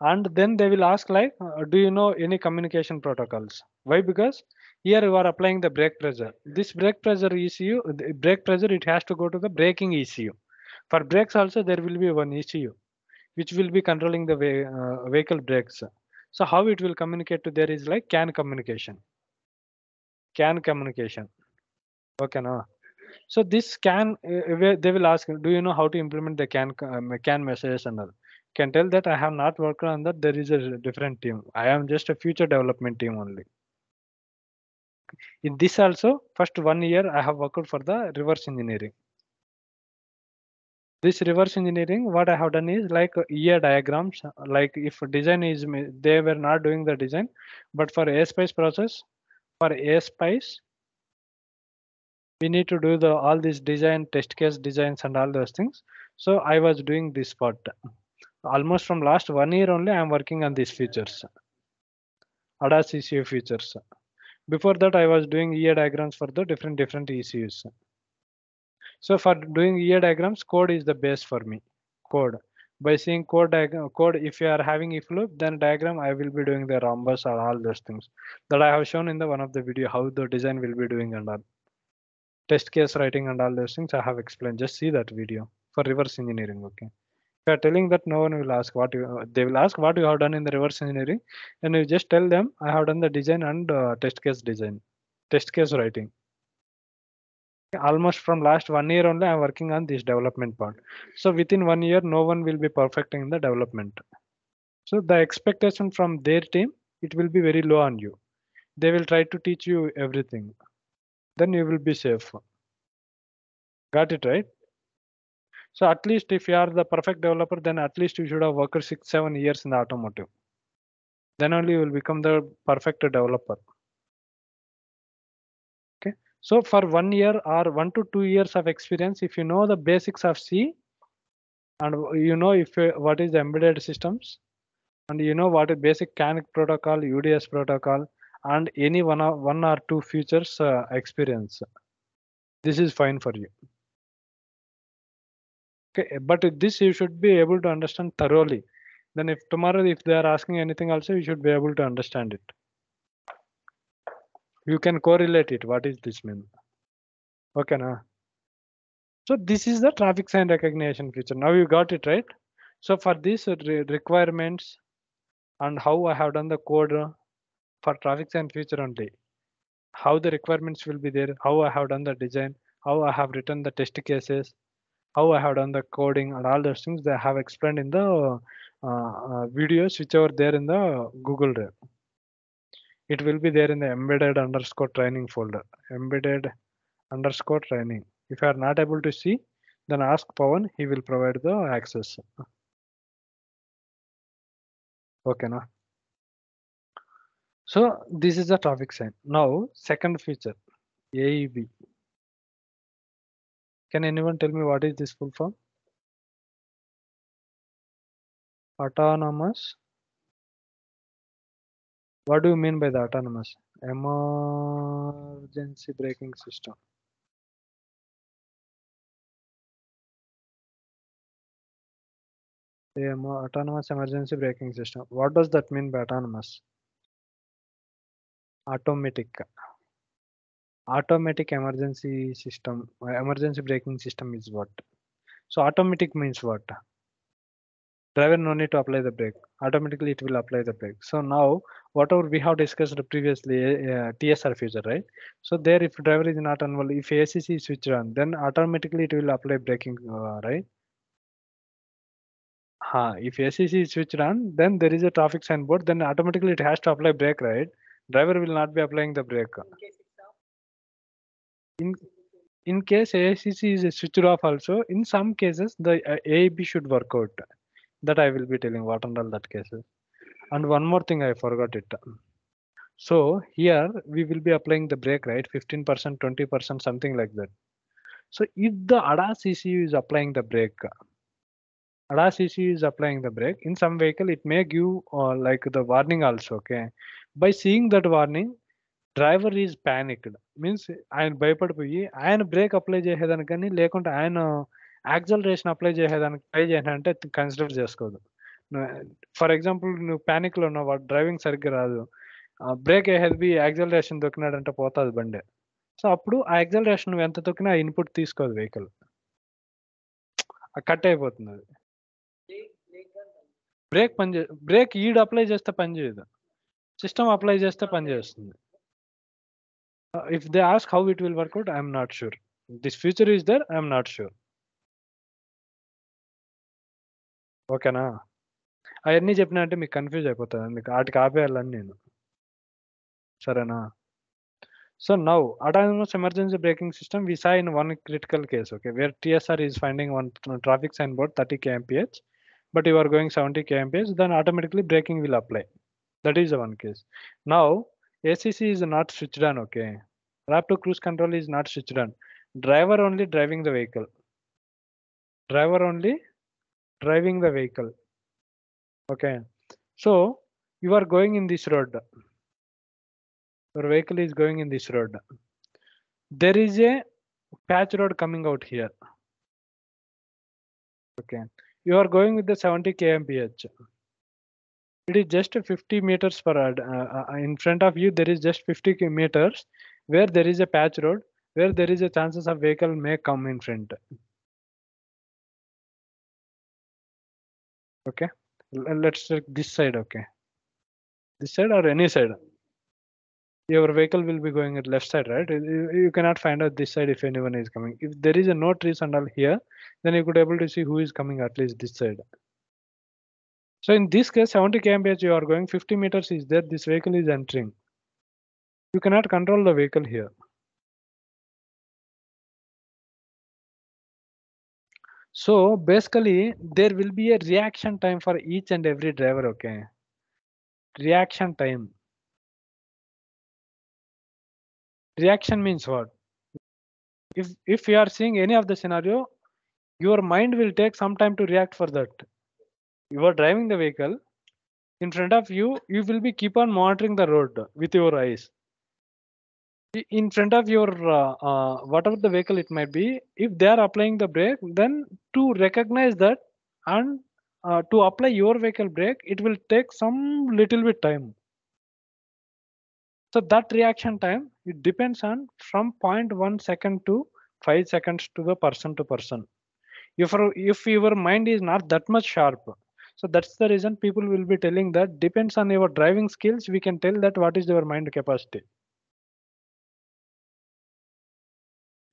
And then they will ask like, do you know any communication protocols? Why? Because here you are applying the brake pressure. This brake pressure ECU, the brake pressure, it has to go to the braking ECU. For brakes also there will be one ECU, which will be controlling the vehicle brakes. So how it will communicate to there is like CAN communication. CAN communication. Okay, no. So this CAN, they will ask, do you know how to implement the CAN messages and all? Can tell that I have not worked on that. There is a different team. I am just a future development team only. In this also, first 1 year I have worked for the reverse engineering. This reverse engineering, what I have done is like year diagrams. Like if design is, they were not doing the design, but for ASPICE process, for ASPICE, we need to do all these design, test case designs and all those things. So I was doing this part. Almost from last 1 year only, I am working on these features, ADAS ECU features. Before that, I was doing EA diagrams for the different ECUs. So for doing EA diagrams, code is the base for me. Code. By seeing code, if you are having if loop, then diagram I will be doing the rhombus or all those things that I have shown in the one of the video how the design will be doing and all. Test case writing and all those things I have explained. Just see that video for reverse engineering. Okay. If you are telling that, no one will ask what they will ask what you have done in the reverse engineering, and you just tell them I have done the design and test case writing. Almost from last 1 year only I'm working on this development part. So within 1 year, no one will be perfecting the development. So the expectation from their team, it will be very low on you. They will try to teach you everything. Then you will be safe. Got it, right? So at least if you are the perfect developer, then at least you should have worked 6-7 years in the automotive. Then only you will become the perfect developer. Okay. So for 1 year or 1 to 2 years of experience, if you know the basics of C, and you know if what is the embedded systems, and you know what is basic CAN protocol, UDS protocol, and any one or two features experience, this is fine for you. Okay, but this you should be able to understand thoroughly. Then if tomorrow if they are asking anything also, you should be able to understand it. You can correlate it. What is this mean? Okay, na? So this is the traffic sign recognition feature. Now you got it, right? So for these requirements and how I have done the code for traffic sign feature only, how the requirements will be there, how I have done the design, how I have written the test cases, how I have done the coding, and all those things they have explained in the videos which are there in the Google Drive. It will be there in the embedded underscore training folder. Embedded underscore training. If you are not able to see, then ask Pawan. He will provide the access. Okay, na. So this is the traffic sign. Now second feature, AEB. Can anyone tell me what is this full form? Autonomous. What do you mean by the autonomous? Emergency braking system. Autonomous emergency braking system. What does that mean by autonomous? Automatic. Automatic emergency system. Emergency braking system is what? So automatic means what? Driver no need to apply the brake. Automatically it will apply the brake. So now whatever we have discussed previously, TSR feature, right? So there if driver is not involved, if ACC is switched on, then automatically it will apply braking, right? If ACC is switched on, then there is a traffic sign board, then automatically it has to apply brake, right? Driver will not be applying the brake. In in case ACC is switched off also, in some cases the AEB should work out. That I will be telling what and all that cases. And one more thing I forgot it. So here we will be applying the brake, right? 15%, 20%, something like that. So if the ADAS ECU is applying the brake, ADAS ECU is applying the brake, in some vehicle it may give like the warning also, okay? By seeing that warning, driver is panicked. Means ఆయన భయపడిపోయి ఆయన break apply చేసేదానికి కానీ లేకుంటే ఆయన acceleration apply చేసేదానికి try చేయాలంటే consider చేసుకోదు. ఫర్ ఎగ్జాంపుల్ నువ్వు ప్యానిక్లో ఉన్నావు, వాడు డ్రైవింగ్ సరిగ్గా రాదు, బ్రేక్ వేసేది యాక్సలరేషన్ దొక్కినాడంటే పోతుంది బండి. సో అప్పుడు ఆ యాక్సలరేషన్ నువ్వు ఎంత తొక్కినా ఆ ఇన్పుట్ తీసుకోదు వెహికల్, కట్ అయిపోతుంది అది. బ్రేక్ ఈడు అప్లై చేస్తే పని చేయదు, సిస్టమ్ అప్లై చేస్తే పని చేస్తుంది. If they ask how it will work out, I am not sure. This feature is there, I am not sure. ఓకేనా? అవన్నీ చెప్పినా అంటే మీకు కన్ఫ్యూజ్ అయిపోతుంది, అందుకు వాటికి ఆపేయాలని నేను. సరేనా? So now autonomous emergency braking system we saw in one critical case, okay, where TSR is finding one traffic sign board 30 kmph, but you are going 70 kmph, then automatically braking will apply. That is the one case. Now ACC is not switched on, okay. Rapid cruise control is not switched on. Driver only driving the vehicle. Driver only driving the vehicle. Okay. So you are going in this road. Your vehicle is going in this road. There is a patch road coming out here. Okay. You are going with the 70 kmph. It is just 50 meters per hour. In front of you, there is just 50 meters where there is a patch road, where there is a chances of vehicle may come in front. Okay. Let's take this side. Okay. This side or any side. Your vehicle will be going at left side, right? You cannot find out this side if anyone is coming. If there is a no trees and all here, then you could able to see who is coming at least this side. So in this case, 70 kmph you are going, 50 meters is there, this vehicle is entering. You cannot control the vehicle here. So basically, there will be a reaction time for each and every driver. Okay, reaction time. Reaction means what? If you are seeing any of the scenario, your mind will take some time to react for that. You are driving the vehicle in front of you. You will be keep on monitoring the road with your eyes. In front of your whatever the vehicle it might be, if they are applying the brake, then to recognize that and to apply your vehicle brake, it will take some little bit time. So that reaction time, it depends on from 0.1 second to 5 seconds to the person to person. If your mind is not that much sharp, so that's the reason people will be telling that depends on your driving skills, we can tell that what is your mind capacity.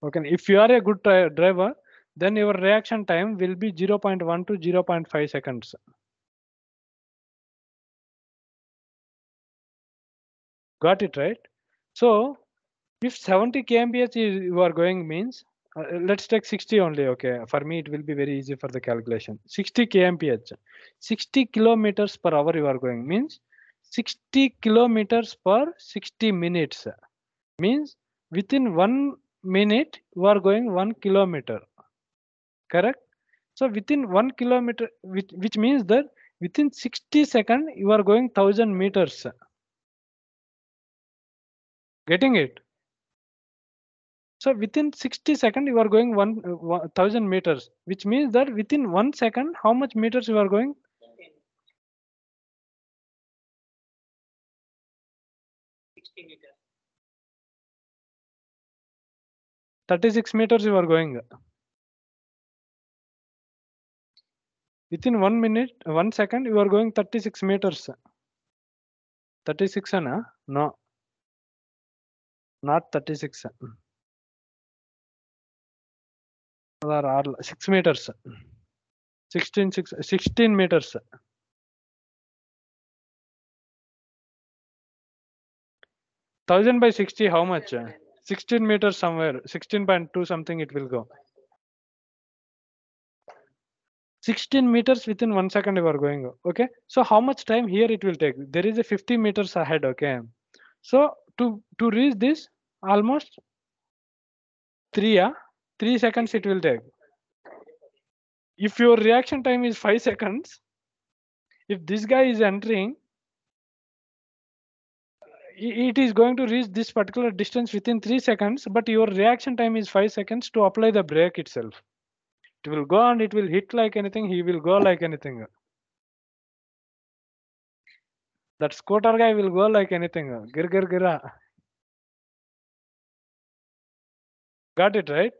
Okay, if you are a good driver, then your reaction time will be 0.1 to 0.5 seconds. Got it, right? So if 70 kmph you are going means, let's take 60 only. Okay, for me it will be very easy for the calculation. 60 kmph, 60 kilometers per hour you are going means 60 kilometers per 60 minutes, means within 1 minute you are going 1 kilometer. Correct? So within 1 kilometer, which means that within 60 seconds you are going 1000 meters. Getting it? So within 60 seconds you are going 1000 meters, which means that within 1 second, how much meters you are going? 36 meters you are going. Within 1 minute, 1 second, you are going 36 meters. 36, no, not 36. There are 6 meters. 16 meters. 1000 by 60, how much? 16 meters somewhere. 16.2 something it will go. 16 meters within 1 second you are going. Okay. So how much time here it will take? There is a 50 meters ahead. Okay. So to reach this, almost 3 seconds it will take. If your reaction time is 5 seconds, if this guy is entering, it is going to reach this particular distance within 3 seconds, but your reaction time is 5 seconds to apply the brake itself. It will go and it will hit like anything, he will go like anything. That scooter guy will go like anything. Gir gir gira. Got it, right?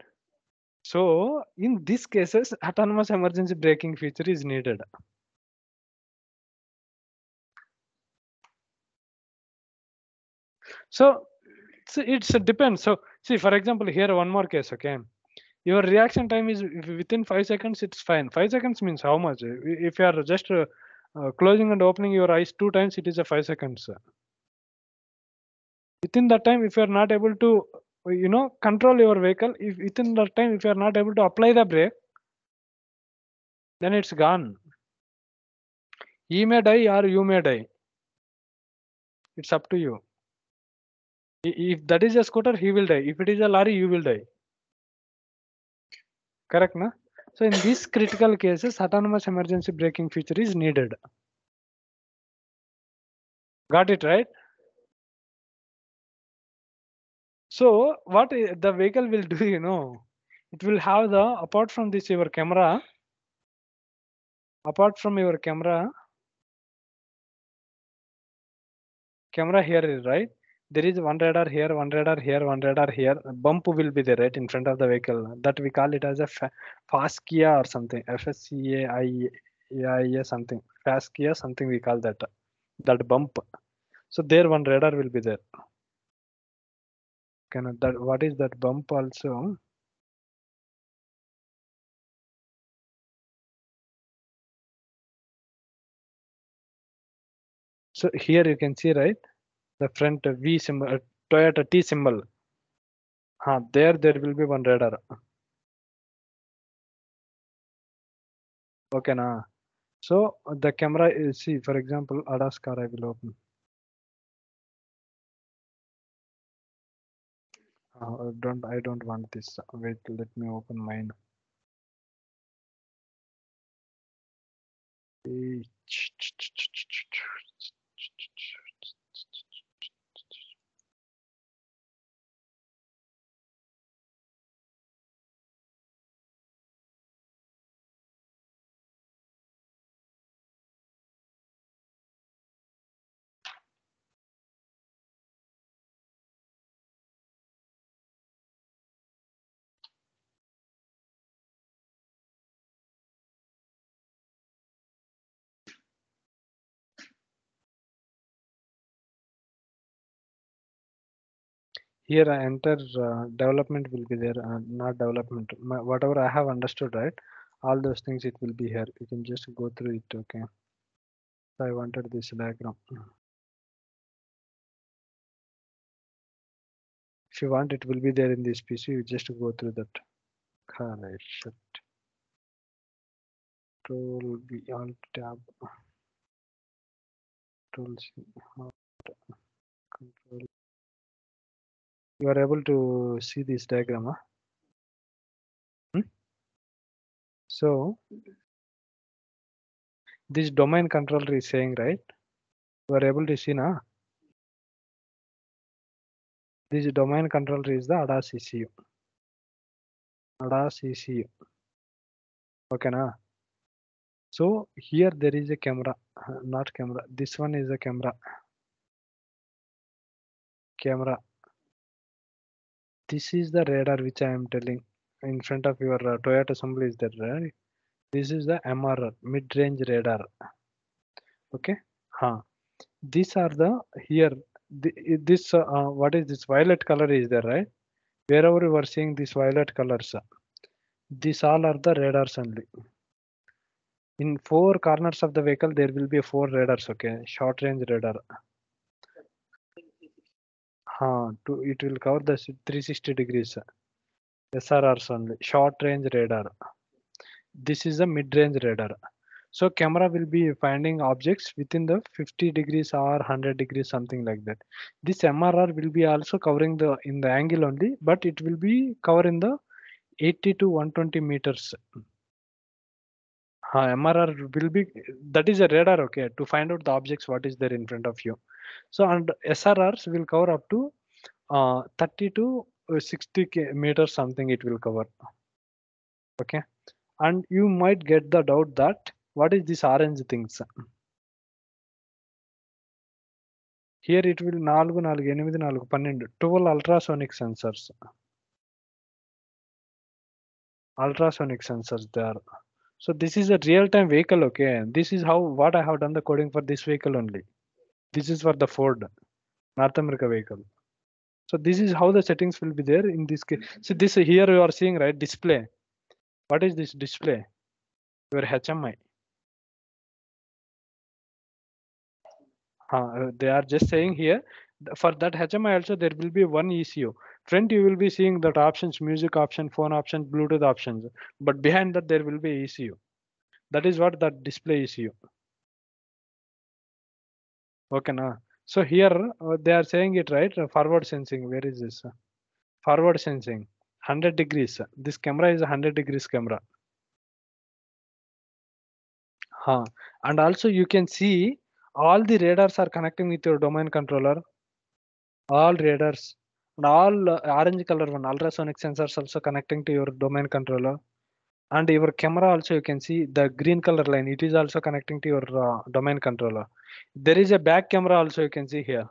So in these cases, autonomous emergency braking feature is needed. So it's a depends. So see, for example, here one more case. Okay, your reaction time is within 5 seconds. It's fine. 5 seconds means how much? If you are just closing and opening your eyes 2 times, it is a 5 seconds. Within that time, if you are not able to, control your vehicle, if within that time, if you are not able to apply the brake, then it's gone. He may die or you may die. It's up to you. If that is a scooter, he will die. If it is a lorry, you will die. Correct, na? So in these critical cases, autonomous emergency braking feature is needed. Got it, right? So what the vehicle will do, it will have apart from this, your camera, camera here is right. There is one radar here, one radar here, one radar here. A bump will be there, right, in front of the vehicle. That we call it as a FASCIA or something. FSCAIA something. FASCIA something we call that. That bump. So there one radar will be there. That what is that bump also? So here you can see, right, the front V symbol, Toyota T symbol. There will be one radar. Okay, na. So the camera is, see, for example, ADAS car I will open. I don't want this. Wait, let me open mine. Here I enter development will be there, not development. Whatever I have understood, right? All those things it will be here. You can just go through it. Okay. So I wanted this diagram. If you want, it will be there in this PC. You just go through that. Shut. Control B, Alt Tab. Control C. Control. You are able to see this diagram, huh? So this domain controller is saying, right? You are able to see now. This domain controller is the ADAS ECU. ADAS ECU. Okay, na? So here there is a camera, not camera. This one is a camera. Camera. This is the radar which I am telling. In front of your Toyota assembly is there, right? This is the MRR, mid-range radar. Okay. These are the here. This what is this violet color is there, right? Wherever you are seeing these violet colors, these all are the radars only. In four corners of the vehicle, there will be four radars. Okay, short range radar. It will cover the 360 degrees. SRRs only, short range radar. This is a mid range radar. So camera will be finding objects within the 50 degrees or 100 degrees, something like that. This MRR will be also covering the in the angle only, but it will be covering the 80 to 120 meters. MRR will be, that is a radar, okay, to find out the objects what is there in front of you. So and SRRs will cover up to 30 to 60 meters, something it will cover. Okay, and you might get the doubt that what is this orange things. Here it will 4, 4, 8, 4, 12 ultrasonic sensors. Ultrasonic sensors there. So this is a real-time vehicle, okay. This is how what I have done the coding for this vehicle only. This is for the Ford North America vehicle. So this is how the settings will be there in this case. So this here you are seeing, right, display. What is this display? Your HMI. They are just saying here for that HMI also there will be one ECU. Front you will be seeing that options, music option, phone option, Bluetooth options, but behind that there will be ECU. That is what that display ECU. Okay, na. So here they are saying it, right, forward sensing. Where is this? Forward sensing 100 degrees. This camera is a 100 degrees camera. And also you can see all the radars are connecting with your domain controller. All radars and all orange color one ultrasonic sensors also connecting to your domain controller. And your camera also you can see the green color line. It is also connecting to your domain controller. There is a back camera also you can see here.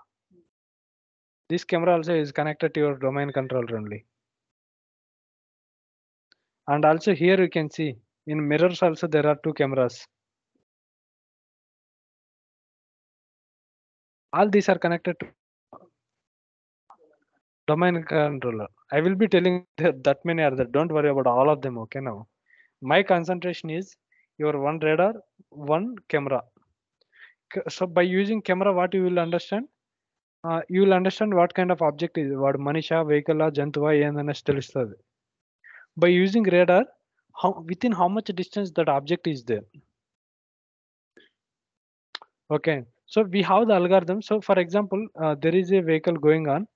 This camera also is connected to your domain controller only. And also here you can see in mirrors also there are two cameras. All these are connected to domain controller. I will be telling that many are there. Don't worry about all of them. Okay, now my concentration is your one radar, one camera. So by using camera, what you will understand? You will understand what kind of object is వాడు Manisha vehicle జంతువా ఏందనేసి తెలుస్తుంది. By using radar, within how much distance that object is there. Okay, so we have the algorithm. So for example, there is a vehicle going on.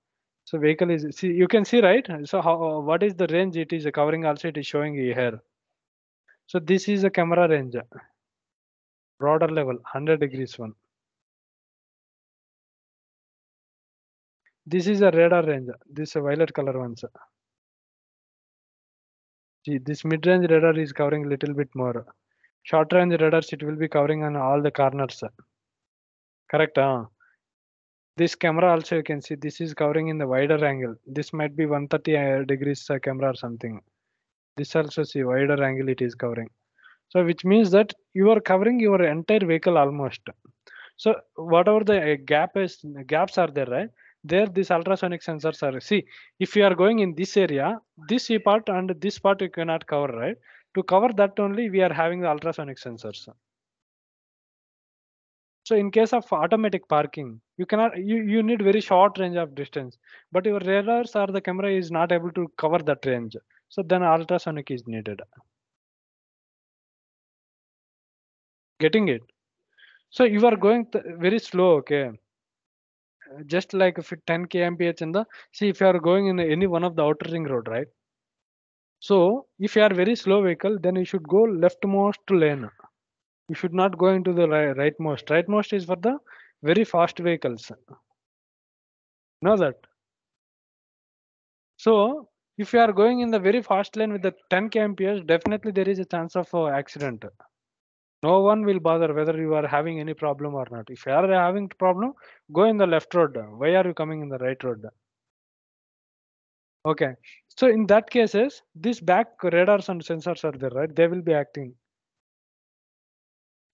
So vehicle is, see, you can see, right? So how, what is the range it is covering, also it is showing here. So this is a camera range, broader level, 100 degrees one. This is a radar range, this is a violet color one, sir. See, this mid-range radar is covering a little bit more. Short range radars, it will be covering on all the corners, sir. Correct, huh? This camera also, you can see this is covering in the wider angle. This might be 130 degrees camera or something. This also, see, wider angle it is covering. So which means that you are covering your entire vehicle almost. So whatever the gaps are there, right? There, these ultrasonic sensors are. See, if you are going in this area, this part and this part you cannot cover, right? To cover that only, we are having the ultrasonic sensors. So in case of automatic parking, you cannot, you need very short range of distance, but your radars or the camera is not able to cover that range. So then ultrasonic is needed. Getting it? So you are going very slow, okay? Just like if 10 kmph in the, see, if you are going in any one of the outer ring road, right? So if you are very slow vehicle, then you should go leftmost lane. You should not go into the rightmost. Rightmost is for the very fast vehicles. Know that? So if you are going in the very fast lane with the 10 kmph, definitely there is a chance of accident. No one will bother whether you are having any problem or not. If you are having problem, go in the left road. Why are you coming in the right road? Okay. So in that cases, these back radars and sensors are there, right? They will be acting.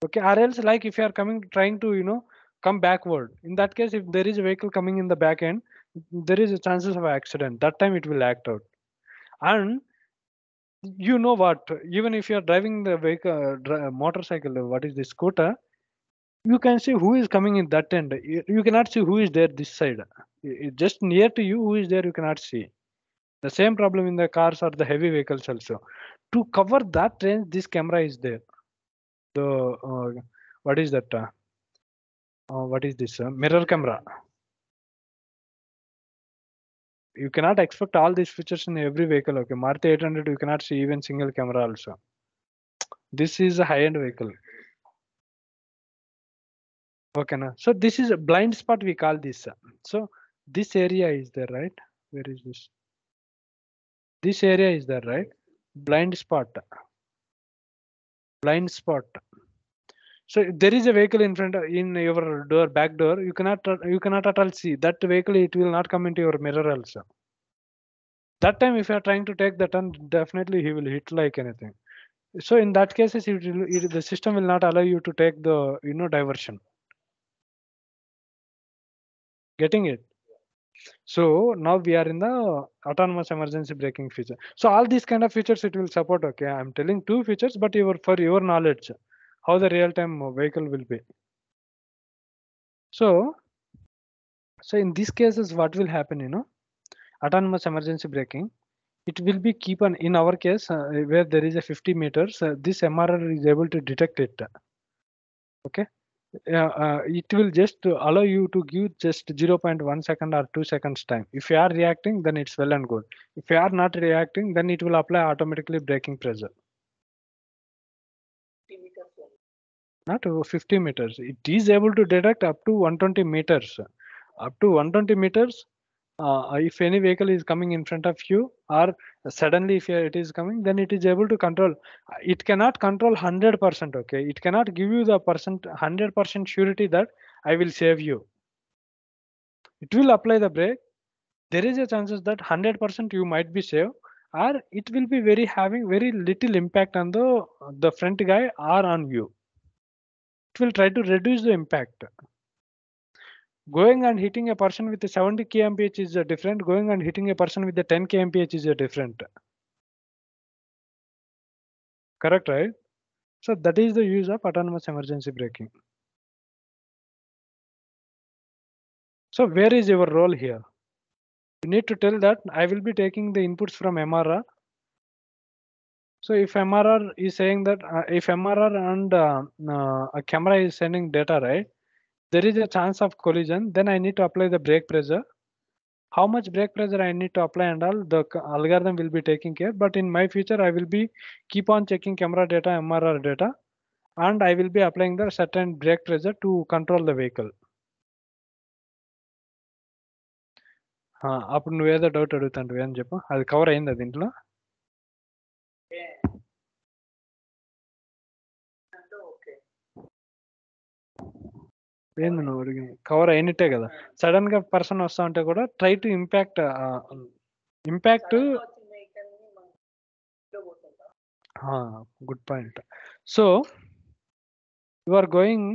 Okay. Or else, like if you are coming, trying to, come backward. In that case, if there is a vehicle coming in the back end, there is a chances of accident. That time it will act out. And you know what? Even if you are driving the vehicle, motorcycle, what is the scooter? You can see who is coming in that end. You cannot see who is there this side. Just near to you, who is there, you cannot see. The same problem in the cars or the heavy vehicles also. To cover that range, this camera is there. The what is that? What is this? Mirror camera. You cannot expect all these features in every vehicle. Okay, Maruti 800, you cannot see even single camera also. This is a high-end vehicle. Okay, now. So this is a blind spot, we call this. So this area is there, right? Where is this? This area is there, right? Blind spot. Blind spot. So if there is a vehicle in front in your door, back door, you cannot at all see that vehicle. It will not come into your mirror also. That time, if you are trying to take the turn, definitely he will hit like anything. So in that cases, the system will not allow you to take the diversion. Getting it? So now we are in the autonomous emergency braking feature. So all these kind of features it will support. Okay, I'm telling two features, but for your knowledge, how the real time vehicle will be. So in these cases, what will happen? Autonomous emergency braking. It will be keep on, in our case, where there is a 50 meters, this MRR is able to detect it. Okay. It will just allow you to give just 0.1 second or 2 seconds time. If you are reacting, then it's well and good. If you are not reacting, then it will apply automatically braking pressure. Not 50 meters. It is able to detect up to 120 meters. Up to 120 meters, if any vehicle is coming in front of you, or suddenly if it is coming, then it is able to control. It cannot control 100%. Okay, it cannot give you the 100% surety that I will save you. It will apply the brake. There is a chances that 100% you might be saved, or it will be having very little impact on the front guy or on you. It will try to reduce the impact. Going and hitting a person with a 70 kmph is different. Going and hitting a person with a 10 kmph is different. Correct, right? So that is the use of autonomous emergency braking. So where is your role here? You need to tell that I will be taking the inputs from MRR. So if MRR is saying that if MRR and a camera is sending data, right, there is a chance of collision, then I need to apply the brake pressure. How much brake pressure I need to apply and all, the algorithm will be taking care. But in my future, I will be keep on checking camera data, MRR data, and I will be applying the certain brake pressure to control the vehicle. అప్పుడు నువ్వేదో doubt అడుగుతాంటివి అని చెప్పు, అది cover అయిందా దీంట్లో? ఏంది నువ్వు అడిగింది? కవర్ అయినట్టే కదా. సడన్ గా పర్సన్ వస్తా ఉంటే కూడా try to impact good point. So you are going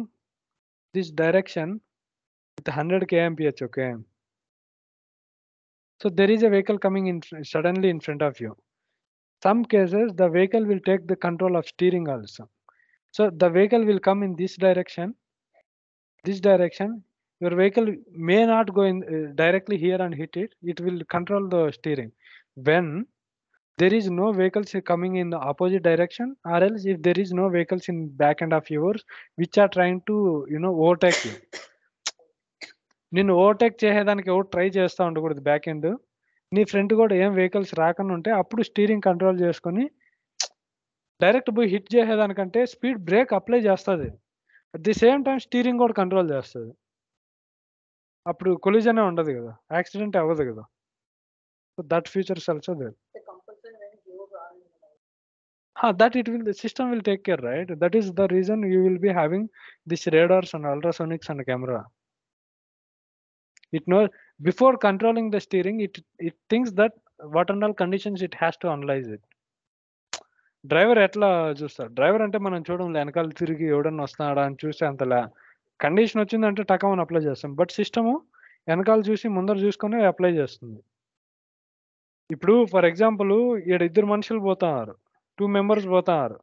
this direction with 100 kmph, okay? So there is a vehicle coming in suddenly in front of you. Some cases the vehicle will take the control of steering also. So the vehicle will come in this direction. Your vehicle may not go in directly here and hit it. It will control the steering. When there is no vehicles coming in the opposite direction, or else if there is no vehicles in back end of yours which are trying to overtake you. నిన్ను overtake చేసేదానికి ఎవరు try చేస్తూ ఉండకూడదు back end. నీ front కూడా ఏం vehicles రాకుండా ఉంటే అప్పుడు స్టీరింగ్ కంట్రోల్ చేసుకొని డైరెక్ట్ పోయి హిట్ చేసేదానికంటే స్పీడ్ బ్రేక్ అప్లై చేస్తుంది. At the same time steering కూడా కంట్రోల్ చేస్తుంది. అప్పుడు కొలిజనే ఉండదు కదా, యాక్సిడెంట్ అవ్వదు కదా. So that features also there. That the system will take care, right? That is the reason you will be having these radars and ultrasonics and camera. It knows before controlling the steering, it thinks that what and all conditions it has to analyze it. Driver ఎట్లా చూస్తాడు? Driver అంటే మనం చూడండి, వెనకాల తిరిగి ఎవడన్నా వస్తున్నాడా అని చూస్తే అంతలా కండిషన్ వచ్చిందంటే టకమని అప్లై చేస్తాం. బట్ సిస్టము వెనకాల చూసి ముందర చూసుకొని అప్లై చేస్తుంది. ఇప్పుడు ఫర్ ఎగ్జాంపుల్ ఈడ 2 మనుషులు పోతున్నారు, 2 మెంబర్స్ పోతున్నారు.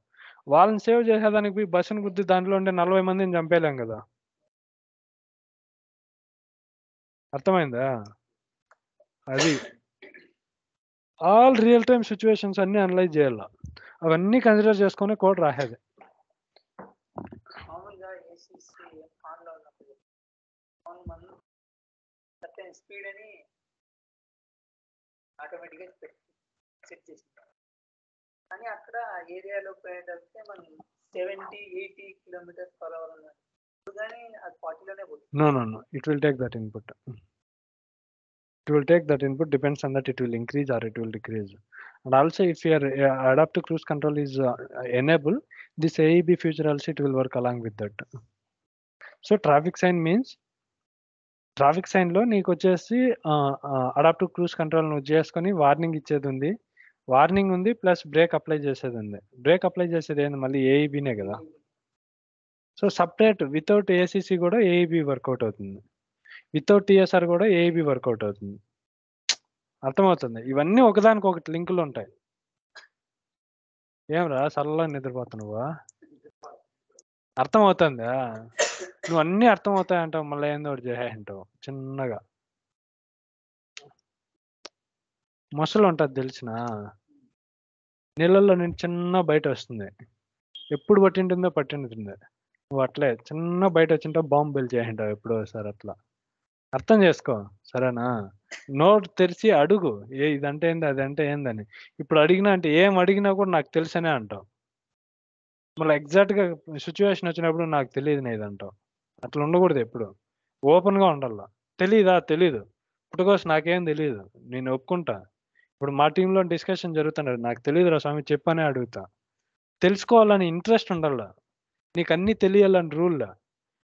వాళ్ళని సేవ్ చేసేదానికి బస్సును గుద్ది దాంట్లో ఉండే 40 మందిని చంపేయలేం కదా. అర్థమైందా? అది ఆల్ రియల్ టైమ్ సిచ్యువేషన్స్ అన్ని అనలైజ్ చేయాల, అవన్నీ కన్సిడర్ చేసుకుని కోడ్ రాసేది. స్పీడ్ అని ఆటోమేటిక్గా సెట్ చేసింటారు. కానీ అక్కడ ఏరియాలో పోయేటప్పుడు మనం 70-80 కిలోమీటర్స్ పర్ అవర్ ఉన్నది, కానీ అది 40లోనే పోతుంది. No, it will take that input. It will take that input, depends on that it will increase or it will decrease. And also if your adaptive cruise control is enabled, this AEB feature also it will work along with that. So traffic sign means traffic సైన్లో నీకు వచ్చేసి adaptive cruise control నువ్వు చేసుకొని warning ఇచ్చేది ఉంది, warning ఉంది, plus break apply చేసేది ఉంది. బ్రేక్ అప్లై చేసేది ఏంది మళ్ళీ ఏఈబీనే కదా. సో సపరేట్ వితౌట్ ఏసీసీ కూడా ఏఈబీ వర్కౌట్ అవుతుంది, వితౌట్ టీఎస్ఆర్ కూడా ఏఈబీ వర్కౌట్ అవుతుంది. అర్థమవుతుంది? ఇవన్నీ ఒకదానికొకటి లింకులు ఉంటాయి. ఏమరా సరళ నిద్రపోతున్నావా? అర్థమవుతుందా? నువ్వు అన్నీ అర్థమవుతాయి అంటావు, మళ్ళీ ఏందో ఒకటి చేసేయంటావు చిన్నగా. మొసలు ఉంటుంది తెలిసిన, నీళ్ళల్లో నేను చిన్న బయట వస్తుంది, ఎప్పుడు పట్టింటుందో. నువ్వు అట్లే చిన్న బయట వచ్చింటావు, బాంబు బెల్ చేసింటావు ఎప్పుడో ఒకసారి. అట్లా అర్థం చేసుకో, సరేనా? నోట్ తెరిచి అడుగు, ఇదంటే ఏంది అదంటే ఏందని. ఇప్పుడు అడిగినా అంటే ఏం అడిగినా కూడా నాకు తెలుసనే అంటావు. మళ్ళీ ఎగ్జాక్ట్గా సిచ్యువేషన్ వచ్చినప్పుడు నాకు తెలియదు నేను ఇదంటావు. అట్లా ఉండకూడదు, ఎప్పుడు ఓపెన్గా ఉండాల. తెలీదు పుట్టుకోసం నాకేం తెలియదు, నేను ఒప్పుకుంటా. ఇప్పుడు మా టీంలో డిస్కషన్ జరుగుతున్నది, నాకు తెలియదురా స్వామి చెప్పనే అడుగుతా. తెలుసుకోవాలని ఇంట్రెస్ట్ ఉండాల, నీకు అన్నీ తెలియాలని రూల్.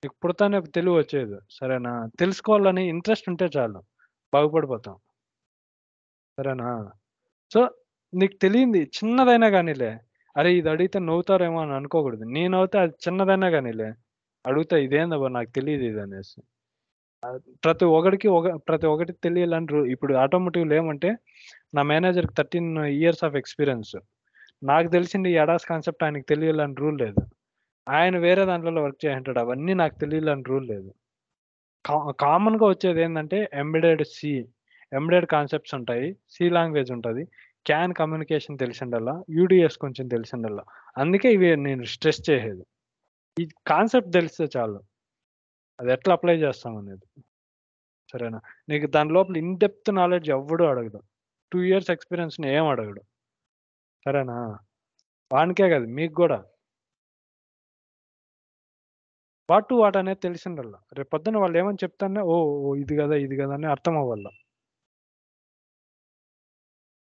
నీకు పుడతానే తెలివి వచ్చేది, సరేనా? తెలుసుకోవాలని ఇంట్రెస్ట్ ఉంటే చాలు, బాగుపడిపోతాం, సరేనా? సో నీకు తెలియంది చిన్నదైనా కానీలే, అరే ఇది అడిగితే నవ్వుతారేమో అని అనుకోకూడదు. నేను అవుతే అది చిన్నదైనా కానీలే అడుగుతా, ఇదేందబ్బా నాకు తెలియదు ఇది అనేసి. ప్రతి ఒక్కటి తెలియాలని ఇప్పుడు ఆటోమోటివ్లో ఏమంటే నా మేనేజర్కి 13 years ఆఫ్ ఎక్స్పీరియన్స్. నాకు తెలిసింది ఈ అడాస్ కాన్సెప్ట్ ఆయనకు తెలియాలని రూల్ లేదు. ఆయన వేరే దాంట్లో వర్క్ చేయంటాడు, అవన్నీ నాకు తెలియాలని రూల్ లేదు. కామన్గా వచ్చేది ఏంటంటే ఎంబెడెడ్ కాన్సెప్ట్స్ ఉంటాయి, సి లాంగ్వేజ్ ఉంటుంది, క్యాన్ కమ్యూనికేషన్ తెలిసిండల్లా, యూడిఎస్ కొంచెం తెలిసిండల్లా. అందుకే ఇవి నేను స్ట్రెస్ చేసేది. ఈ కాన్సెప్ట్ తెలిస్తే చాలు, అది ఎట్లా అప్లై చేస్తాం అనేది. సరేనా? నీకు దాని లోపల ఇన్ డెప్త్ నాలెడ్జ్ ఎవ్వడు అడగడు. 2 ఇయర్స్ ఎక్స్పీరియన్స్ని ఏం అడగడు. సరేనా? వానికే కాదు మీకు కూడా వాట్ అనేది తెలిసిండల్లా. రేపు పొద్దున్న వాళ్ళు ఏమని చెప్తానే ఓ ఇది కదా ఇది కదా అని అర్థం అవ్వాల.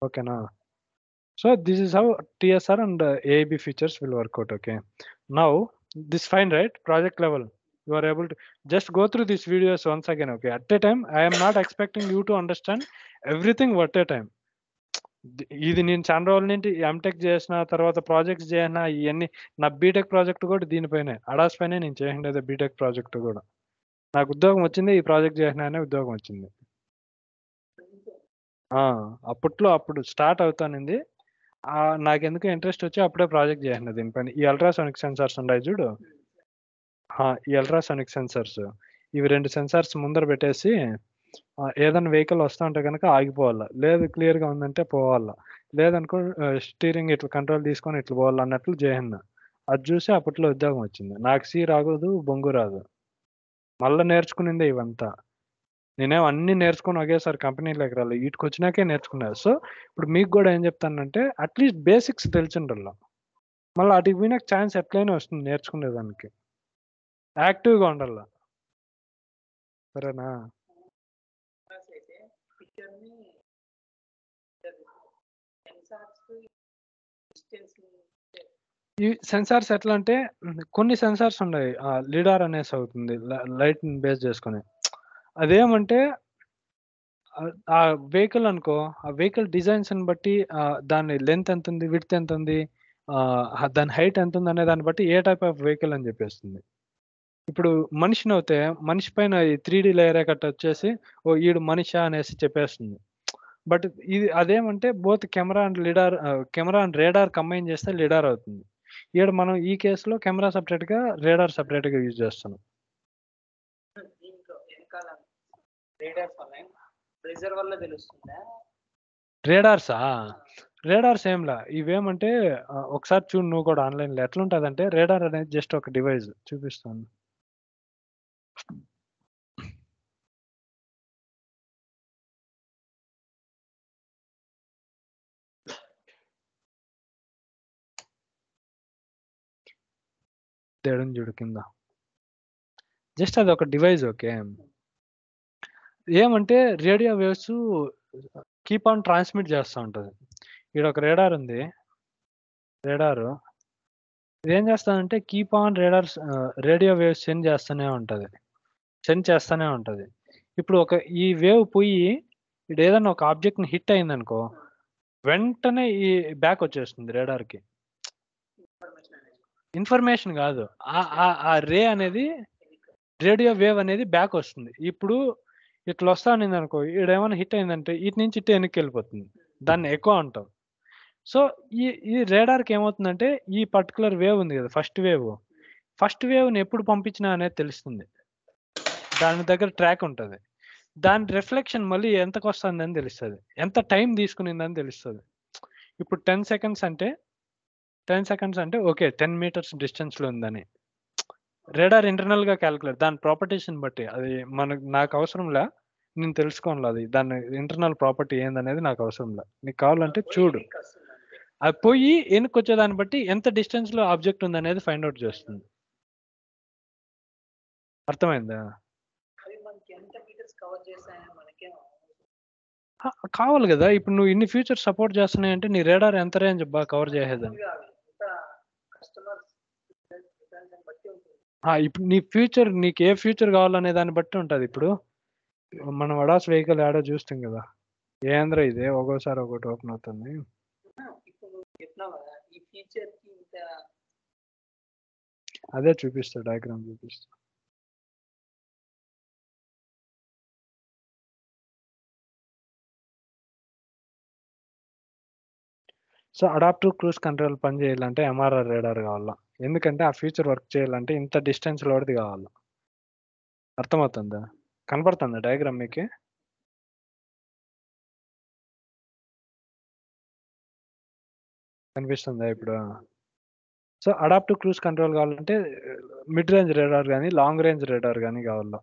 ఓకేనా? So this is how TSR and AIB features will work out. Okay, now this fine, right? Project level, you are able to just go through these videos once again. Okay, at a time I am not expecting you to understand everything at a time. ఇది నేను చాలా రోజుల నుండి MTech చేసిన తర్వాత projects చేసిన ఇవన్నీ నా బీటెక్ ప్రాజెక్ట్ కూడా దీనిపైనే అడాస్ పైనే నేను చేసిండేది. బీటెక్ ప్రాజెక్ట్ కూడా నాకు ఉద్యోగం వచ్చింది, ఈ ప్రాజెక్ట్ చేసిన అనే ఉద్యోగం వచ్చింది. అప్పుడు స్టార్ట్ అవుతానింది. నాకెందుకో ఇంట్రెస్ట్ వచ్చి అప్పుడే ప్రాజెక్ట్ చేసిన దీనిపైన. ఈ అల్ట్రాసోనిక్ సెన్సార్స్ ఉన్నాయి చూడు, ఈ అల్ట్రాసోనిక్ సెన్సార్స్, ఇవి 2 సెన్సార్స్ ముందర పెట్టేసి ఏదైనా వెహికల్ వస్తా ఉంటే కనుక ఆగిపోవాలా, లేదు క్లియర్గా ఉందంటే పోవాలా, లేదనుకో స్టీరింగ్ ఇట్లా కంట్రోల్ తీసుకొని ఇట్లా పోవాలా అన్నట్లు చేసిన. అది చూసి అప్పట్లో ఉద్యోగం వచ్చింది. నాకు సి రాదు, బొంగు రాదు, మళ్ళీ నేర్చుకునిందే ఇవంతా. నేనేం అన్ని నేర్చుకొని ఒకేసారి కంపెనీలోకి రాలేదు, వీటికి వచ్చినాకే నేర్చుకున్నాను. సో ఇప్పుడు మీకు కూడా ఏం చెప్తానంటే అట్లీస్ట్ బేసిక్స్ తెలిసిండల్లా, మళ్ళీ అటుకి పోయినాక ఛాన్స్ ఎట్లయినా వస్తుంది నేర్చుకునేదానికి. యాక్టివ్గా ఉండాల. సరేనా? ఈ సెన్సార్స్ ఎట్లా అంటే కొన్ని సెన్సార్స్ ఉన్నాయి, లిడార్ అనేసి అవుతుంది, లైట్ బేస్ చేసుకొని. అదేమంటే ఆ వెహికల్ అనుకో, ఆ వెహికల్ డిజైన్స్ని బట్టి దాని లెంత్ ఎంత ఉంది, విడ్త్ ఎంత ఉంది, దాని హైట్ ఎంత ఉంది అనే దాన్ని బట్టి ఏ టైప్ ఆఫ్ వెహికల్ అని చెప్పేస్తుంది. ఇప్పుడు మనిషిని అవుతే మనిషి పైన ఈ 3D లేయర్ కట్ వచ్చేసి ఓ ఈడు మనిషా అనేసి చెప్పేస్తుంది. బట్ ఇది అదేమంటే both camera and radar combine చేస్తే లిడార్ అవుతుంది. ఈడ మనం ఈ కేసులో కెమెరా సపరేట్గా, రేడార్ సపరేట్గా యూజ్ చేస్తున్నాం. రేడార్స్ ఏంలా, ఇవేమంటే ఒకసారి చూడు నువ్వు కూడా ఆన్లైన్లో. ఎట్లుంటుందంటే రేడార్ అనేది జస్ట్ ఒక డివైస్, చూపిస్తాను. తేడం చూడు కింద, జస్ట్ అది ఒక డివైస్. ఓకే, ఏమంటే radio waves keep on transmit చేస్తూ ఉంటుంది. ఇక్కడ ఒక రేడార్ ఉంది, రేడారు ఇదేం చేస్తుందంటే keep on radio waves send చేస్తూనే ఉంటుంది. ఇప్పుడు ఈ వేవ్ పోయి ఇక్కడ ఏదైనా ఒక ఆబ్జెక్ట్ని హిట్ అయిందనుకో, వెంటనే ఈ బ్యాక్ వచ్చేస్తుంది రేడార్కి. ఇన్ఫర్మేషన్ కాదు, ఆ రే అనేది, రేడియో వేవ్ అనేది బ్యాక్ వస్తుంది. ఇప్పుడు ఇట్లా వస్తా ఉంది అనుకో, ఇక్కడ ఏమైనా హిట్ అయిందంటే ఇటు నుంచి ఇటు వెనక్కి వెళ్ళిపోతుంది, దాన్ని ఎక్కువ అంటాం. సో ఈ రేడార్కి ఏమవుతుందంటే ఈ పర్టికులర్ వేవ్ ఉంది కదా, ఫస్ట్ వేవ్ని ఎప్పుడు పంపించినా అనేది తెలుస్తుంది. దాని దగ్గర ట్రాక్ ఉంటుంది, దాని రిఫ్లెక్షన్ మళ్ళీ ఎంతకు వస్తుందని తెలుస్తుంది, ఎంత టైం తీసుకునిందని తెలుస్తుంది. ఇప్పుడు 10 సెకండ్స్ అంటే ఓకే 10 మీటర్స్ డిస్టెన్స్లో ఉందని రేడార్ ఇంటర్నల్గా క్యాలిక్యులేట్, దాని ప్రాపర్టీస్ని బట్టి. అది నాకు అవసరంలా, నేను తెలుసుకోవాలి అది దాని ఇంటర్నల్ ప్రాపర్టీ ఏందనేది నాకు అవసరంలా. నీకు కావాలంటే చూడు, అది పోయి వెనక్కి వచ్చేదాన్ని బట్టి ఎంత డిస్టెన్స్లో ఆబ్జెక్ట్ ఉందనేది ఫైండ్ అవుట్ చేస్తుంది. అర్థమైందా? కావాలి కదా, ఇప్పుడు నువ్వు ఇన్ని ఫ్యూచర్స్ సపోర్ట్ చేస్తున్నాయంటే నీ రేడార్ ఎంత రేంజ్ బాగా కవర్ చేసేదని. ఇప్పుడు నీ ఫ్యూచర్, నీకు ఏ ఫ్యూచర్ కావాలనే దాన్ని బట్టి ఉంటుంది. ఇప్పుడు మనం అడాస్ వెహికల్ ఆడో చూస్తాం కదా, ఏంద్ర ఇదే ఒక్కోసారి ఒకటి ఓపెన్ అవుతుంది. అదే చూపిస్తా, డయాగ్రామ్ చూపిస్తా. సో అడాప్టివ్ క్రూజ్ కంట్రోల్ పని చేయాలంటే ఎంఆర్ఆర్ రేడార్ కావాలా, ఎందుకంటే ఆ ఫ్యూచర్ వర్క్ చేయాలంటే ఇంత డిస్టెన్స్ లోది కావాలి. అర్థమవుతుందా? కనపడుతుందా డయాగ్రామ్ మీకు? కనిపిస్తుందా ఇప్పుడు? సో అడాప్టివ్ క్రూజ్ కంట్రోల్ కావాలంటే మిడ్ రేంజ్ రేడార్ కానీ లాంగ్ రేంజ్ రేడార్ కానీ కావాలా.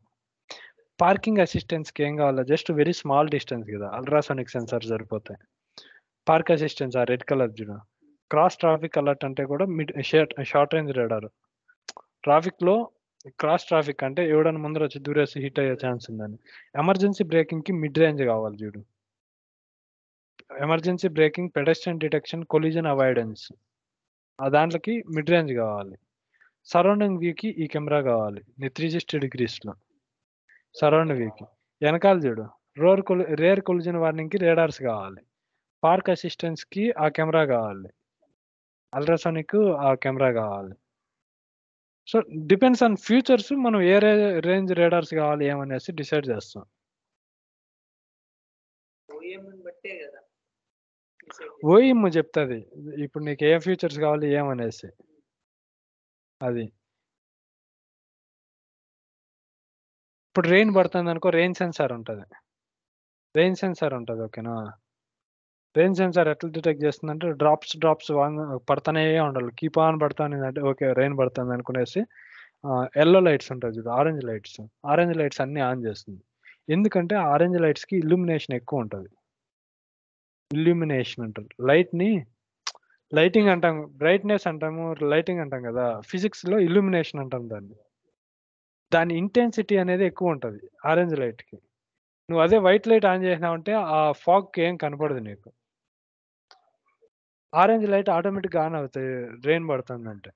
పార్కింగ్ అసిస్టెన్స్కి ఏం కావాలా? జస్ట్ వెరీ స్మాల్ డిస్టెన్స్ కదా, అల్ట్రాసోనిక్ సెన్సార్ సరిపోతాయి. పార్క్ అసిస్టెన్స్ ఆ రెడ్ కలర్ చూడ. క్రాస్ ట్రాఫిక్ అలర్ట్ అంటే కూడా షార్ట్ రేంజ్ రేడార్. ట్రాఫిక్లో క్రాస్ ట్రాఫిక్ అంటే ఎవడన్నా ముందర వచ్చి దూరేసి హిట్ అయ్యే ఛాన్స్ ఉందని. ఎమర్జెన్సీ బ్రేకింగ్కి మిడ్ రేంజ్ కావాలి చూడు. Emergency breaking, pedestrian detection, collision avoidance ఆ దాంట్లోకి మిడ్ రేంజ్ కావాలి. సరౌండింగ్ వ్యూకి ఈ కెమెరా కావాలి 360 degreesలో సరౌండ్ వ్యూకి. వెనకాల చూడు రేర్ కొలిజన్ వార్నింగ్కి రేడార్స్ కావాలి. పార్క్ అసిస్టెన్స్కి ఆ కెమెరా కావాలి. అల్ట్రాసోనిక్ ఆ కెమెరా కావాలి. సో డిపెండ్స్ ఆన్ ఫ్యూచర్స్, మనం ఏ రేంజ్ రేడార్స్ కావాలి ఏమనేసి డిసైడ్ చేస్తాం. ఓఎం చెప్తుంది ఇప్పుడు నీకు ఏ ఫీచర్స్ కావాలి ఏమనేసి. అది ఇప్పుడు రెయిన్ పడుతుంది అనుకో, రెయిన్ సెన్సార్ ఉంటుంది. ఓకేనా. రెయిన్ సెన్సార్ ఎట్లా డిటెక్ట్ చేస్తుందంటే డ్రాప్స్ పడతానే ఉండాలి, కీప్ ఆన్ పడతానే అంటే ఓకే రెయిన్ పడుతుంది అనుకునేసి ఎల్లో లైట్స్ ఉంటుంది చూడు, ఆరెంజ్ లైట్స్ అన్ని ఆన్ చేస్తుంది. ఎందుకంటే ఆరెంజ్ లైట్స్కి ఇల్యూమినేషన్ ఎక్కువ ఉంటుంది. ఇల్యూమినేషన్ అంటారు లైట్ని, లైటింగ్ అంటాం, బ్రైట్నెస్ అంటాము, లైటింగ్ అంటాం కదా. ఫిజిక్స్లో ఇల్యూమినేషన్ అంటాం దాన్ని. దాని ఇంటెన్సిటీ అనేది ఎక్కువ ఉంటుంది ఆరెంజ్ లైట్కి. నువ్వు అదే వైట్ లైట్ ఆన్ చేసినావంటే ఆ ఫాగ్కి ఏం కనపడదు నీకు. ఆరెంజ్ లైట్ ఆటోమేటిక్గా ఆన్ అవుతాయి రెయిన్ పడుతుందంటే.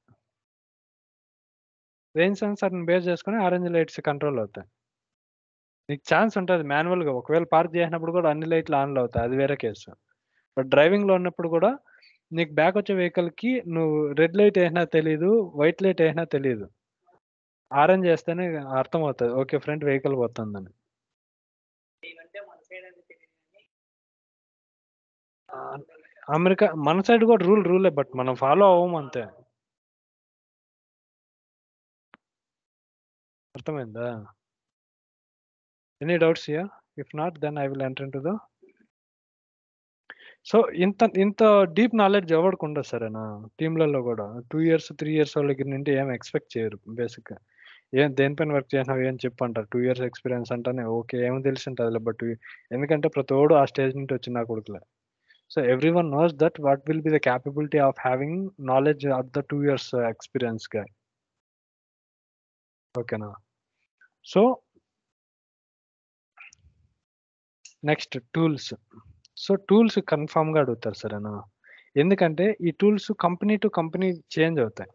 రెయిన్ సెన్సార్ని బేస్ చేసుకుని ఆరెంజ్ లైట్స్ కంట్రోల్ అవుతాయి. నీకు ఛాన్స్ ఉంటుంది మాన్యువల్గా, ఒకవేళ పార్క్ చేసినప్పుడు కూడా అన్ని లైట్లు ఆన్లో అవుతాయి, అది వేరే కేసు. బట్ డ్రైవింగ్లో ఉన్నప్పుడు కూడా నీకు బ్యాక్ వచ్చే వెహికల్కి నువ్వు రెడ్ లైట్ వేసినా తెలియదు, వైట్ లైట్ వేసినా తెలియదు. ఆరెంజ్ వేస్తేనే అర్థమవుతుంది ఓకే ఫ్రంట్ వెహికల్ పోతుందని. అమెరికా మన సైడ్ కూడా రూలే, బట్ మనం ఫాలో అవ్వము అంతే. అర్థమైందా? Any doubts here? If not then I will enter into the. So ఇంత డీప్ నాలెడ్జ్ ఎవరికి ఉండదు సరేనా టీంలలో కూడా. 2 years 3 years వాళ్ళకి నుండి ఏం ఎక్స్పెక్ట్ చేయరు బేసిక్గా. ఏం దేనిపైన వర్క్ చేసినావు ఏం చెప్పంటారు, 2 years ఎక్స్పీరియన్స్ అంటేనే ఓకే ఏమో తెలిసి ఉంటుంది. బట్ ఎందుకంటే ప్రతి ఒడు ఆ స్టేజ్ నుంచి వచ్చిన కొడుకులే. So everyone knows that what will be the capability of having knowledge of the 2 years experience guy. ఓకేనా. So next tools. So tools కన్ఫామ్గా అడుగుతారు సరేనా, ఎందుకంటే ఈ tools company to company change అవుతాయి.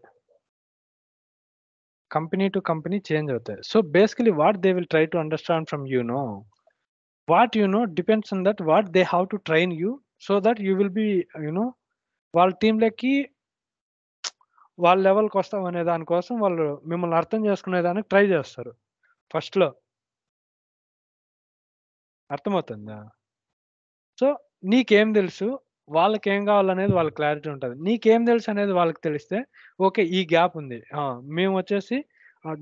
So basically what they will try to understand from what depends on that what they have to train you so that you will be వాళ్ళ టీంలకి వాళ్ళ లెవెల్కి వస్తాం అనే దానికోసం వాళ్ళు మిమ్మల్ని అర్థం చేసుకునే దానికి ట్రై చేస్తారు ఫస్ట్లో. అర్థమవుతుందా? సో నీకేం తెలుసు, వాళ్ళకేం కావాలనేది వాళ్ళకి క్లారిటీ ఉంటుంది. నీకేం తెలుసు అనేది వాళ్ళకి తెలిస్తే ఓకే ఈ గ్యాప్ ఉంది, మేము వచ్చేసి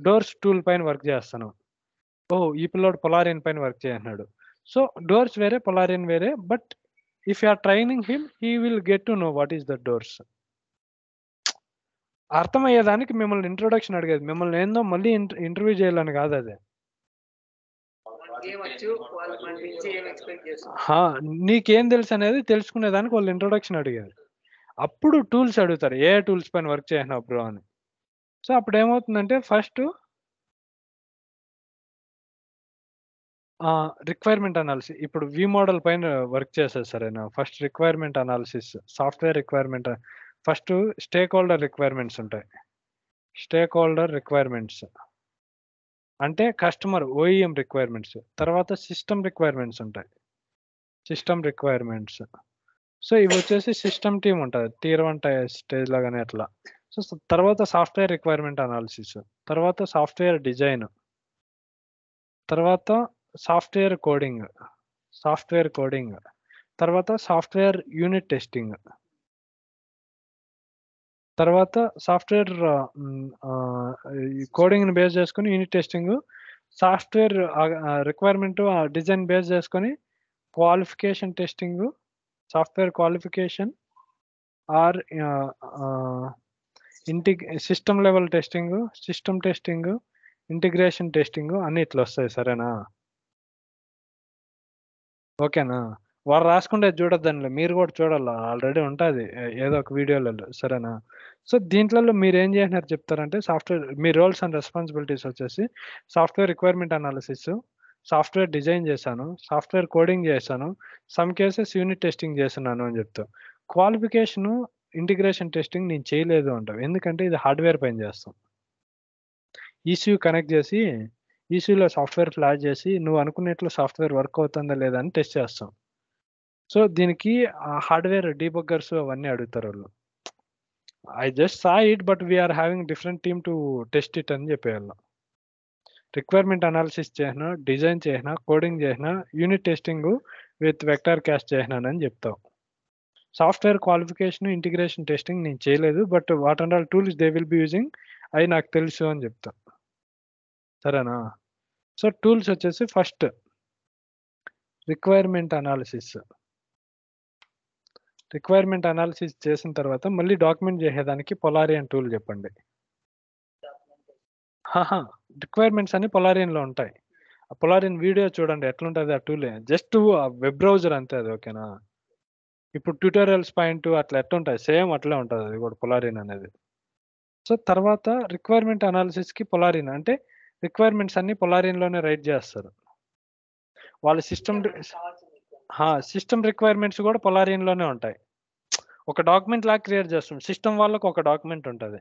డోర్స్ టూల్ పైన వర్క్ చేస్తాను. ఈ పిల్లోడు పొలారియన్ పైన వర్క్ చేస్తున్నాడు. సో డోర్స్ వేరే పొలారియన్ వేరే, but if you are training him he will get to know what is the doors. అర్థమయ్యేదానికి మిమ్మల్ని ఇంట్రొడక్షన్ అడిగేది, మిమ్మల్ని ఏందో మళ్ళీ ఇంటర్వ్యూ చేయాలని కాదు అది. నీకేం తెలుసు అనేది తెలుసుకునేదానికి వాళ్ళు ఇంట్రొడక్షన్ అడిగారు. అప్పుడు టూల్స్ అడుగుతారు, ఏ టూల్స్ పైన వర్క్ చేసినావు బ్రో అని. సో అప్పుడు ఏమవుతుందంటే ఫస్ట్ రిక్వైర్మెంట్ అనాలిసిస్. ఇప్పుడు వి మోడల్ పైన వర్క్ చేసేది సరేనా. First requirement analysis, software requirement. First stakeholder requirements ఉంటాయి. స్టేక్ హోల్డర్ రిక్వైర్మెంట్స్ అంటే కస్టమర్ ఓఈఎం రిక్వైర్మెంట్స్. తర్వాత సిస్టమ్ రిక్వైర్మెంట్స్ ఉంటాయి, సిస్టమ్ రిక్వైర్మెంట్స్. సో ఇవి వచ్చేసి సిస్టమ్ టీమ్ ఉంటుంది tier 1 స్టేజ్ లాగానే అట్లా. సో తర్వాత సాఫ్ట్వేర్ రిక్వైర్మెంట్ అనాలిసిస్, తర్వాత సాఫ్ట్వేర్ డిజైన్, తర్వాత సాఫ్ట్వేర్ కోడింగ్, తర్వాత సాఫ్ట్వేర్ యూనిట్ టెస్టింగ్, తర్వాత సాఫ్ట్వేర్ కోడింగ్ని బేస్ చేసుకుని unit testing, software requirement design base చేసుకొని qualification testing, software qualification are system level testing, system testing, integration testing అన్ని ఇట్లా వస్తాయి. సరేనా? ఓకేనా? వాడు రాసుకుంటే చూడొద్దండి, మీరు కూడా చూడాలి, ఆల్రెడీ ఉంటుంది ఏదో ఒక వీడియోలలో. సరేనా? సో దీంట్లో మీరు ఏం చేసినారు చెప్తారంటే, సాఫ్ట్వేర్ మీ రోల్స్ అండ్ రెస్పాన్సిబిలిటీస్ వచ్చేసి software requirement analysis, software design చేశాను, సాఫ్ట్వేర్ కోడింగ్ చేశాను, సమ్ కేసెస్ యూనిట్ టెస్టింగ్ చేస్తున్నాను అని చెప్తాం. క్వాలిఫికేషను, ఇంటిగ్రేషన్ టెస్టింగ్ నేను చేయలేదు అంటావు, ఎందుకంటే ఇది హార్డ్వేర్ పైన చేస్తాం. ఈసీయూ కనెక్ట్ చేసి ఈసీయూలో సాఫ్ట్వేర్ ఫ్లాష్ చేసి నువ్వు అనుకునేట్లు సాఫ్ట్వేర్ వర్క్ అవుతుందా లేదా అని టెస్ట్ చేస్తాం. సో దీనికి హార్డ్వేర్ డీబగ్గర్స్ అవన్నీ అడుగుతారు వాళ్ళు. I just saw it but we are having different team to test it అని చెప్పేవాళ్ళు. రిక్వైర్మెంట్ అనాలిసిస్ చేసిన, డిజైన్ చేసిన, కోడింగ్ చేసిన, unit testing with vector cast చేసినానని చెప్తావు. సాఫ్ట్వేర్ క్వాలిఫికేషన్, ఇంటిగ్రేషన్ టెస్టింగ్ నేను చేయలేదు, but what and all tools they will be using అవి నాకు తెలుసు అని చెప్తా. సరేనా? సో టూల్స్ వచ్చేసి first requirement analysis. Requirement analysis చేసిన తర్వాత మళ్ళీ డాక్యుమెంట్ చేసేదానికి పొలారియన్ టూల్ చెప్పండి. రిక్వైర్మెంట్స్ అన్ని పొలారియన్లో ఉంటాయి. ఆ పొలారియన్ వీడియో చూడండి ఎట్లుంటుంది ఆ టూల్. జస్ట్ వెబ్ బ్రౌజర్ అంతే అది. ఓకేనా? ఇప్పుడు ట్యూటోరియల్స్ పాయింట్ అట్లా ఎట్లుంటాయి సేమ్ అట్లే ఉంటుంది అది కూడా పొలారియన్ అనేది. సో తర్వాత రిక్వైర్మెంట్ అనాలిసిస్కి పొలారియన్ అంటే రిక్వైర్మెంట్స్ అన్ని పొలారియన్లోనే రైట్ చేస్తారు. వాళ్ళ సిస్టమ్ రిక్వైర్మెంట్స్ కూడా పొలారియన్లోనే ఉంటాయి. ఒక డాక్యుమెంట్ లాగా క్రియేట్ చేస్తాం. సిస్టమ్ వాళ్ళకు ఒక డాక్యుమెంట్ ఉంటుంది,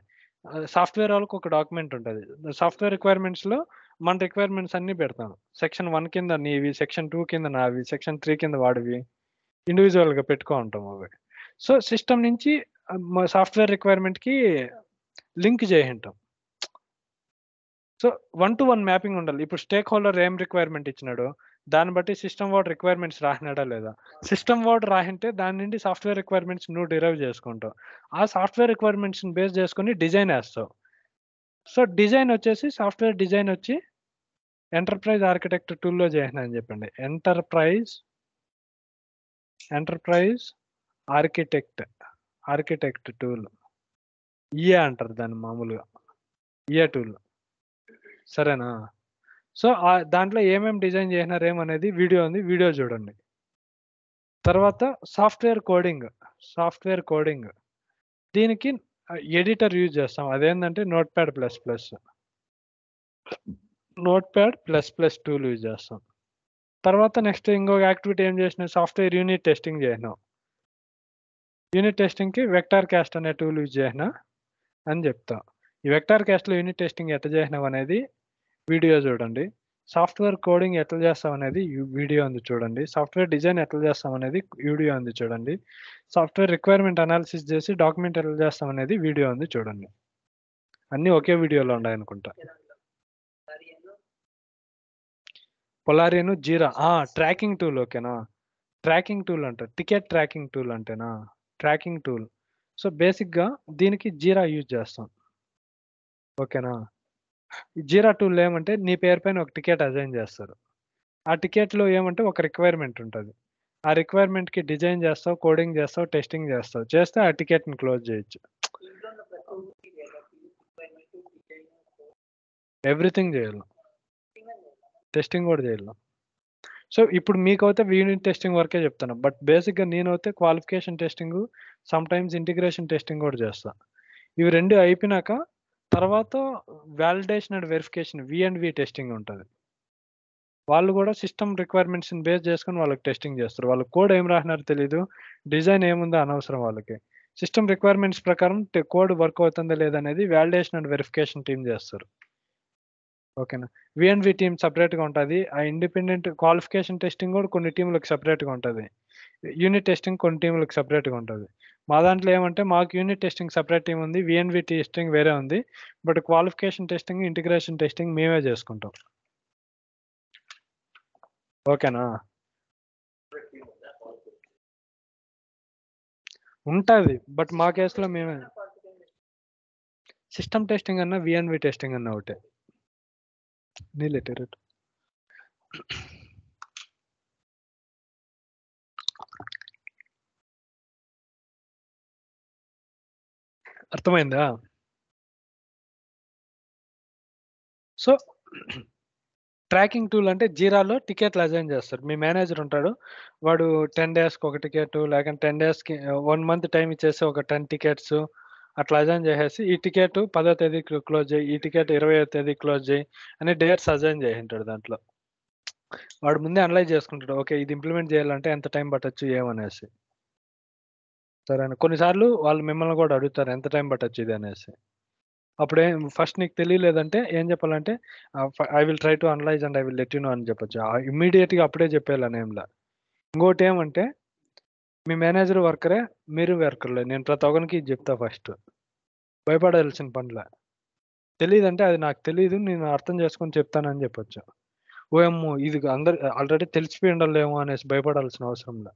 సాఫ్ట్వేర్ వాళ్ళకు ఒక డాక్యుమెంట్ ఉంటుంది. సాఫ్ట్వేర్ రిక్వైర్మెంట్స్లో మన రిక్వైర్మెంట్స్ అన్నీ పెడతాం. సెక్షన్ 1 కింద నీవి, సెక్షన్ 2 కింద నావి, సెక్షన్ 3 కింద వాడివి, ఇండివిజువల్గా పెట్టుకో ఉంటాం అవి. సో సిస్టమ్ నుంచి సాఫ్ట్వేర్ రిక్వైర్మెంట్కి లింక్ చేయింటాం. సో 1-to-1 మ్యాపింగ్ ఉండాలి. ఇప్పుడు స్టేక్ హోల్డర్ ఏం రిక్వైర్మెంట్ ఇచ్చినాడు దాన్ని బట్టి సిస్టమ్ వార్డ్ రిక్వైర్మెంట్స్ రాసినాడా లేదా. సిస్టమ్ వార్డ్ రాసింటే దాని నుండి సాఫ్ట్వేర్ రిక్వైర్మెంట్స్ నువ్వు డిరైవ్ చేసుకుంటావు. ఆ సాఫ్ట్వేర్ రిక్వైర్మెంట్స్ని బేస్ చేసుకొని డిజైన్ వేస్తావు. సో డిజైన్ వచ్చేసి సాఫ్ట్వేర్ డిజైన్ వచ్చి ఎంటర్ప్రైజ్ ఆర్కిటెక్ట్ టూల్లో చేసిన అని చెప్పండి. ఎంటర్ప్రైజ్ ఆర్కిటెక్ట్ టూల్, ఈఏ అంటారు దాన్ని మామూలుగా, ఈఏ టూల్. సరేనా? సో దాంట్లో ఏమేమి డిజైన్ చేసినారు ఏమనేది వీడియో ఉంది, వీడియో చూడండి. తర్వాత సాఫ్ట్వేర్ కోడింగ్ దీనికి ఎడిటర్ యూజ్ చేస్తాం. అదేంటంటే నోట్ప్యాడ్++ టూల్ యూజ్ చేస్తాం. తర్వాత నెక్స్ట్ ఇంకొక యాక్టివిటీ ఏం చేసిన, సాఫ్ట్వేర్ యూనిట్ టెస్టింగ్ చేసినాం. యూనిట్ టెస్టింగ్కి వెక్టార్ క్యాస్ట్ అనే టూల్ యూజ్ చేసిన అని చెప్తాం. ఈ వెక్టార్ క్యాస్ట్లో యూనిట్ టెస్టింగ్ ఎట్లా చేసినాం అనేది వీడియో చూడండి. సాఫ్ట్వేర్ కోడింగ్ ఎట్లా చేస్తాం అనేది వీడియో ఉంది చూడండి. సాఫ్ట్వేర్ డిజైన్ ఎట్లా చేస్తాం అనేది వీడియో ఉంది చూడండి. సాఫ్ట్వేర్ రిక్వైర్మెంట్ అనాలిసిస్ చేసి డాక్యుమెంట్ ఎట్లా చేస్తాం అనేది వీడియో ఉంది చూడండి. అన్నీ ఒకే వీడియోలో ఉన్నాయి అనుకుంటా. Polarion, Jira tracking tool. ఓకేనా? ట్రాకింగ్ టూల్ అంట, టికెట్ ట్రాకింగ్ టూల్ అంటేనా ట్రాకింగ్ టూల్. సో బేసిక్గా దీనికి జీరా యూజ్ చేస్తాం. ఓకేనా? జీరా టూల్ ఏమంటే నీ పేరు పైన ఒక టికెట్ అసైన్ చేస్తారు. ఆ టికెట్లో ఏమంటే ఒక రిక్వైర్మెంట్ ఉంటుంది. ఆ రిక్వైర్మెంట్కి డిజైన్ చేస్తావు, కోడింగ్ చేస్తావు, టెస్టింగ్ చేస్తావు, చేస్తే ఆ టికెట్ని క్లోజ్ చేయొచ్చు. ఎవ్రీథింగ్ చేయాలి, టెస్టింగ్ కూడా చేయాలి. సో ఇప్పుడు మీకైతే యూనిట్ టెస్టింగ్ వరకే చెప్తాను, బట్ బేసిక్గా నేనైతే qualification testing, sometimes integration testing కూడా చేస్తాను. ఇవి రెండు అయిపోయినాక తర్వాత validation and verification V&V testing ఉంటుంది. వాళ్ళు కూడా సిస్టమ్ రిక్వైర్మెంట్స్ని బేస్ చేసుకొని వాళ్ళకి టెస్టింగ్ చేస్తారు. వాళ్ళకి కోడ్ ఏం రాసినారో తెలీదు, డిజైన్ ఏముందో అనవసరం వాళ్ళకి. సిస్టమ్ రిక్వైర్మెంట్స్ ప్రకారం కోడ్ వర్క్ అవుతుందా లేదనేది వ్యాలిడేషన్ అండ్ వెరిఫికేషన్ టీమ్ చేస్తారు. ఓకేనా? V&V టీమ్ సపరేట్గా ఉంటుంది. ఆ ఇండిపెండెంట్ క్వాలిఫికేషన్ టెస్టింగ్ కూడా కొన్ని టీంలకు సపరేట్గా ఉంటుంది. యూనిట్ టెస్టింగ్ కొన్ని టీంలకు సపరేట్గా ఉంటుంది. మా దాంట్లో ఏమంటే మాకు యూనిట్ టెస్టింగ్ సపరేట్ టీం ఉంది, V&V టెస్టింగ్ వేరే ఉంది, but qualification testing, integration testing మేమే చేసుకుంటాం. ఓకేనా? ఉంటుంది, బట్ మా కేసులో మేమే సిస్టమ్ టెస్టింగ్ అన్న V&V టెస్టింగ్ అన్న ఒకటే. నీళ్ళు అర్థమైందా? సో ట్రాకింగ్ టూల్ అంటే జీరాలో టికెట్లు అసైన్ చేస్తారు. మీ మేనేజర్ ఉంటాడు. వాడు 10 డేస్‌కి ఒక టికెట్ లేకుంటే 10 డేస్‌కి 1 మంత్ టైమ్ ఇచ్చేసి ఒక 10 టికెట్స్ అట్లా అసైన్ చేసేసి ఈ టికెట్ 10వ తేదీకి క్లోజ్ చేయి. ఈ టికెట్ 20వ తేదీకి క్లోజ్ చేయి అని డేట్స్ అసైన్ చేసుంటాడు దాంట్లో. వాడు ముందే అనలైజ్ చేసుకుంటాడు. ఓకే. ఇది ఇంప్లిమెంట్ చేయాలంటే ఎంత టైం పట్టొచ్చు ఏమనేసి. సరేనా. కొన్నిసార్లు వాళ్ళు మిమ్మల్ని కూడా అడుగుతారు ఎంత టైం పట్టొచ్చు ఇది అనేసి. అప్పుడేం ఫస్ట్ నీకు తెలియలేదంటే ఏం చెప్పాలంటే I will try to analyse and I will let you know అని చెప్పొచ్చు. ఇమ్మీడియేట్‌గా అప్పుడే చెప్పేయాలని ఏంలా. ఇంకోటేమంటే మీ మేనేజర్ వర్కరే, మీరు వర్కర్‌లే. నేను ప్రతి ఒక్కనికి ఇది చెప్తా ఫస్ట్. భయపడాల్సిన పనిలే. తెలీదంటే అది నాకు తెలీదు. నేను అర్థం చేసుకొని చెప్తానని చెప్పొచ్చు. ఓయమ్మో! ఇది అందరు ఆల్రెడీ తెలిసిపోయి ఉండాలేమో అనేసి భయపడాల్సిన అవసరం లే.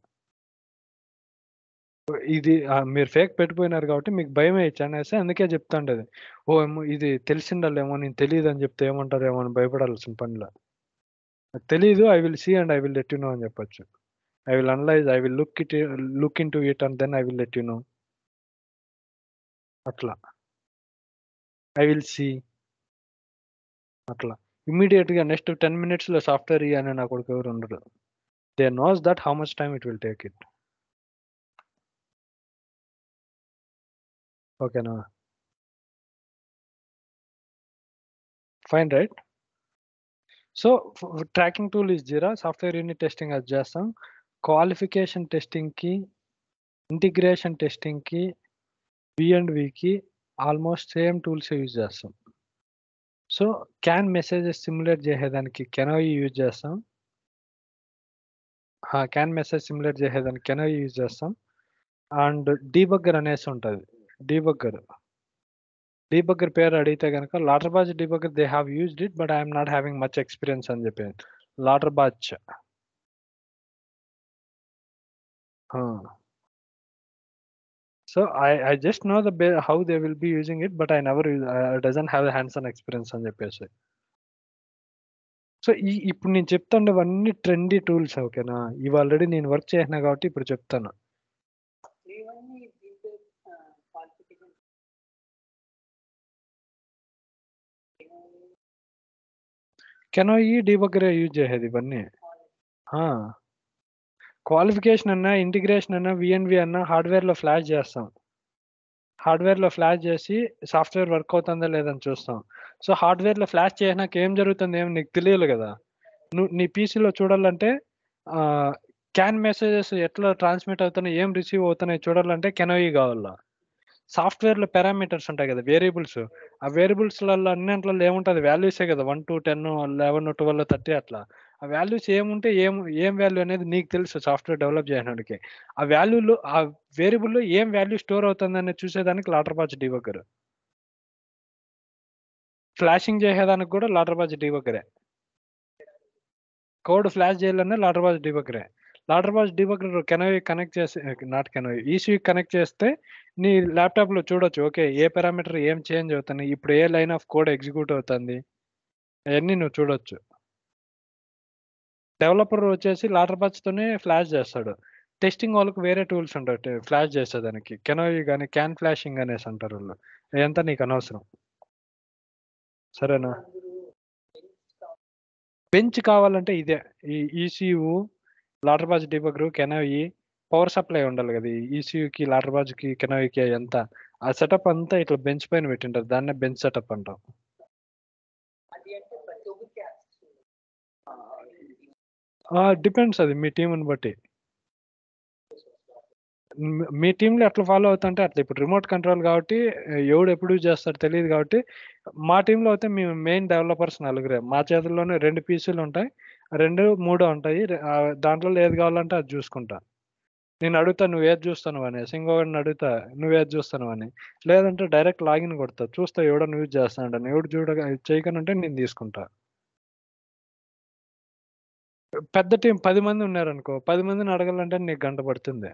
ఇది మీరు ఫేక్ పెట్టిపోయినారు కాబట్టి మీకు భయమేయొచ్చు అనేసి అందుకే చెప్తాండేది. ఓయమ్మో! ఇది తెలిసుండాలేమో నేను తెలీదని చెప్తే ఏమంటారేమో అని భయపడాల్సిన పనిలే. నాకు తెలీదు. I will see and I will let you know అని చెప్పొచ్చు. I will analyse, I will look into it and then I will let you know. అట్లా. ఐ విల్ సీ అట్లా. ఇమ్మీడియేట్‌గా నెక్స్ట్ 10 మినిట్స్‌లో సాఫ్ట్‌వేర్ ఇయ్యి అనే నా కొడుకు ఎవరు ఉండరు. They knows that how much time it will take it. ఓకేనా? Fine right? So tracking tool is Jira. Software unit testing అది చేస్తాం. క్వాలిఫికేషన్ టెస్టింగ్‌కి, ఇంటిగ్రేషన్ టెస్టింగ్‌కి, వి&వికి ఆల్మోస్ట్ సేమ్ టూల్సే యూజ్ చేస్తాం. సో క్యాన్ మెసేజెస్ సిమ్యులేట్ చేసేదానికి కెనోయి యూజ్ చేస్తాం. క్యాన్ మెసేజ్ సిమ్యులేట్ చేసేదానికి కెనోయి యూజ్ చేస్తాం. అండ్ డీబగ్గర్ అనేసి ఉంటది. డీబగ్గర్. డీబగ్గర్ పేరు అడిగితే గనక Lauterbach debugger they have used it. But I am not having much experience అని చెప్పాను. లాటర్‌బాజ్. ఆ! So I just know how they will be using it, but I never doesn't have a hands on experience అని చెప్పేసి. So ఇప్పుడు నేను చెప్తున్నవన్నీ trendy tools ఓకేనా? ఇవి already నేను వర్క్ చేసినా కాబట్టి ఇప్పుడు చెప్తాను. ఇవన్నీ దీంట్లో క్వాలిఫికేషన్ కెనోయి, డీబగ్గరే యూజ్ చేసేది ఇవన్నీ. ఆ! క్వాలిఫికేషన్ అన్నా, ఇంటిగ్రేషన్ అన్నా, వి&వి అన్నా హార్డ్‌వేర్‌లో ఫ్లాష్ చేస్తాం. హార్డ్‌వేర్‌లో ఫ్లాష్ చేసి సాఫ్ట్‌వేర్ వర్క్ అవుతుందా లేదని చూస్తాం. సో హార్డ్‌వేర్‌లో ఫ్లాష్ చేసినాక ఏం జరుగుతుంది ఏమో నీకు తెలియాలి గదా! నీ పీసీలో చూడాలంటే ఆహ్, క్యాన్ మెసేజెస్ ఎట్లా ట్రాన్స్‌మిట్ అవుతున్నాయి, ఏం రిసీవ్ అవుతున్నాయి చూడాలంటే కెనోయి గావాల. సాఫ్ట్‌వేర్‌లో పారామీటర్స్ ఉంటాయి గదా! వేరియబుల్స్. ఆ వేరియబుల్స్‌లలో అన్నింట్లలో ఏముంటది వాల్యూసే గదా! 1, 2, 10, 11, 12, 30 అట్లా. ఆ వాల్యూస్ ఏముంటే ఏం వాల్యూ అనేది నీకు తెలుసు సాఫ్ట్‌వేర్ డెవలప్ జేసినోడికి. ఆ వేరియబుల్‌లో ఏం వాల్యూ స్టోర్ అవుతుందని చూసేదానికి లాటర్‌బాజ్ డీబగ్గర్. ఫ్లాషింగ్ జేసేదానికి గూడా లాటర్‌బాజ్ డీబగ్గరే. కోడ్ ఫ్లాష్ చేయాలన్నా లాటర్‌బాజ్ డీబగ్గరే. లాటర్‌బాజ్ డీబగ్గర్ కెనోయి కనెక్ట్ చేసి నాట్ కెనోయి ఈసీయూకి కనెక్ట్ చేస్తే నీ ల్యాప్‌టాప్‌లో చూడొచ్చు. ఓకే. ఏ పారామీటర్ ఏం చేంజ్ అవుతున్నాయి. ఇప్పుడు ఏ లైన్ ఆఫ్ కోడ్ ఎగ్జిక్యూట్ అవుతుంది. అయన్నీ నువ్వు చూడొచ్చు. డెవలపర్ వచ్చేసి లాటర్‌బాజ్‌తోనే ఫ్లాష్ చేస్తాడు. టెస్టింగ్ వాళ్ళకి వేరే టూల్స్ ఉంటాయి. ఫ్లాష్ చేసేదానికి. కెనోయి గాని, క్యాన్ ఫ్లాషింగ్ అనేసి అంటారోళ్ళు. అయంతా నీకు అనవసరం. సరేనా? బెంచ్ కావాలంటే ఇదే. ఈ ఈసీయూ, లాటర్‌బాజ్ డీబగ్గర్, కెనోయి, పవర్ సప్లై ఉండాలి గదా! ఈ ఈసీయూకి, లాటర్‌బాజ్‌కి, కెనోయికి అయంతా. ఆ సెటప్ అంతా ఇట్లా బెంచ్ పైన పెట్టింటారు. దాన్నే బెంచ్ సెటప్ అంటాం. అది అంటే ప్రతి ఒక్కరికి యాక్సెస్ ఉంది. డిపెండ్స్ అది మీ టీమ్‌ని బట్టి. మీ టీమ్‌లో ఎట్లా ఫాలో అవుతంటే అట్లా. ఇప్పుడు రిమోట్ కంట్రోల్ కాబట్టి ఎవడు ఎప్పుడు యూజ్ చేస్తాడో తెలీదు కాబట్టి, మా టీమ్‌లో అయితే మేము మెయిన్ డెవలపర్స్ నలుగురే. మా చేతుల్లోనే 2 పీసీలుంటాయి. 2, 3 ఉంటాయి. దాంట్లో ఏది కావాలంటే అది చూసుకుంటా. నేనడుగుతా నువ్వేది జూస్తున్నావనేసి. ఇంకొకడిని అడుగుతా నువ్వేది జూస్తున్నావని. లేదంటే డైరెక్ట్ లాగిన్ కొడతా. చూస్తా ఎవడన్నా యూజ్ చేస్తున్నాడని. ఎవడు చేయకనుంటే నేను తీసుకుంటా. పెద్ద టీమ్ 10 మంది ఉన్నారనుకో, 10 మందిని అడగాలంటే నీకు గంట పడుతుంది.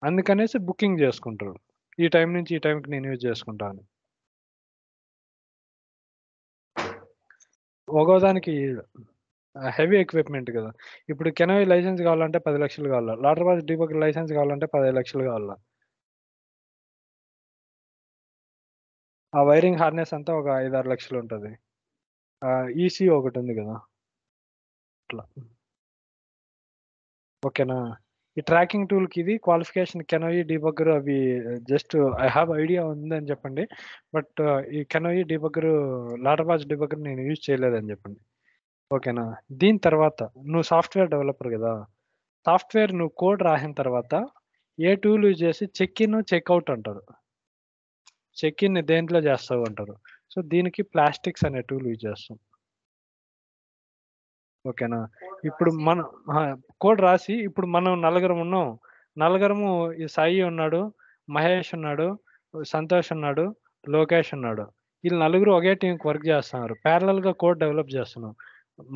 అందుకనేసి బుకింగ్ జేసుకుంటారు. ఈ టైం నుంచి ఈ టైంకి నేను యూజ్ చేసుకుంటా అని. ఒక్కోదానికి హెవీ ఎక్విప్మెంట్ కదా. ఇప్పుడు కెనోయి లైసెన్స్ కావాలంటే 10 లక్షలు కావాలా, లాటర్ బాక్స్ డీబగ్గర్ లైసెన్స్ కావాలంటే 15 లక్షలు కావాలా. ఆ వైరింగ్ హార్నెస్ అంతా ఒక 5-6 లక్షలు ఉంటుంది. ఈసీ ఒకటి ఉంది కదా అట్లా. ఓకేనా. ఈ ట్రాకింగ్ టూల్కి ఇది క్వాలిఫికేషన్ కెనోయి డీబగ్గర్ అవి జస్ట్ ఐ హ్యావ్ ఐడియా ఉందని చెప్పండి. బట్ ఈ కెనోయి డీబగ్గర్ లాటర్ బాక్స్ డీబగ్గర్ నేను యూజ్ చేయలేదని చెప్పండి. ఓకేనా. దీని తర్వాత నువ్వు సాఫ్ట్వేర్ డెవలపర్ కదా, సాఫ్ట్వేర్ నువ్వు కోడ్ రాసిన తర్వాత ఏ టూల్ యూజ్ చేసి చెక్ ఇన్ చెక్అవుట్ అంటారు. చెక్ ఇన్ దేంట్లో చేస్తావు అంటారు. సో దీనికి ప్లాస్టిక్స్ అనే టూల్ యూజ్ చేస్తాం. ఓకేనా. ఇప్పుడు మనం కోడ్ రాసి ఇప్పుడు మనం నలుగురం ఉన్నాం. నలుగురము ఈ సాయి ఉన్నాడు, మహేష్ ఉన్నాడు, సంతోష్ ఉన్నాడు, లోకేష్ ఉన్నాడు. వీళ్ళు నలుగురు ఒకే టీంకి వర్క్ చేస్తున్నారు. ప్యారలల్ గా కోడ్ డెవలప్ చేస్తున్నాం.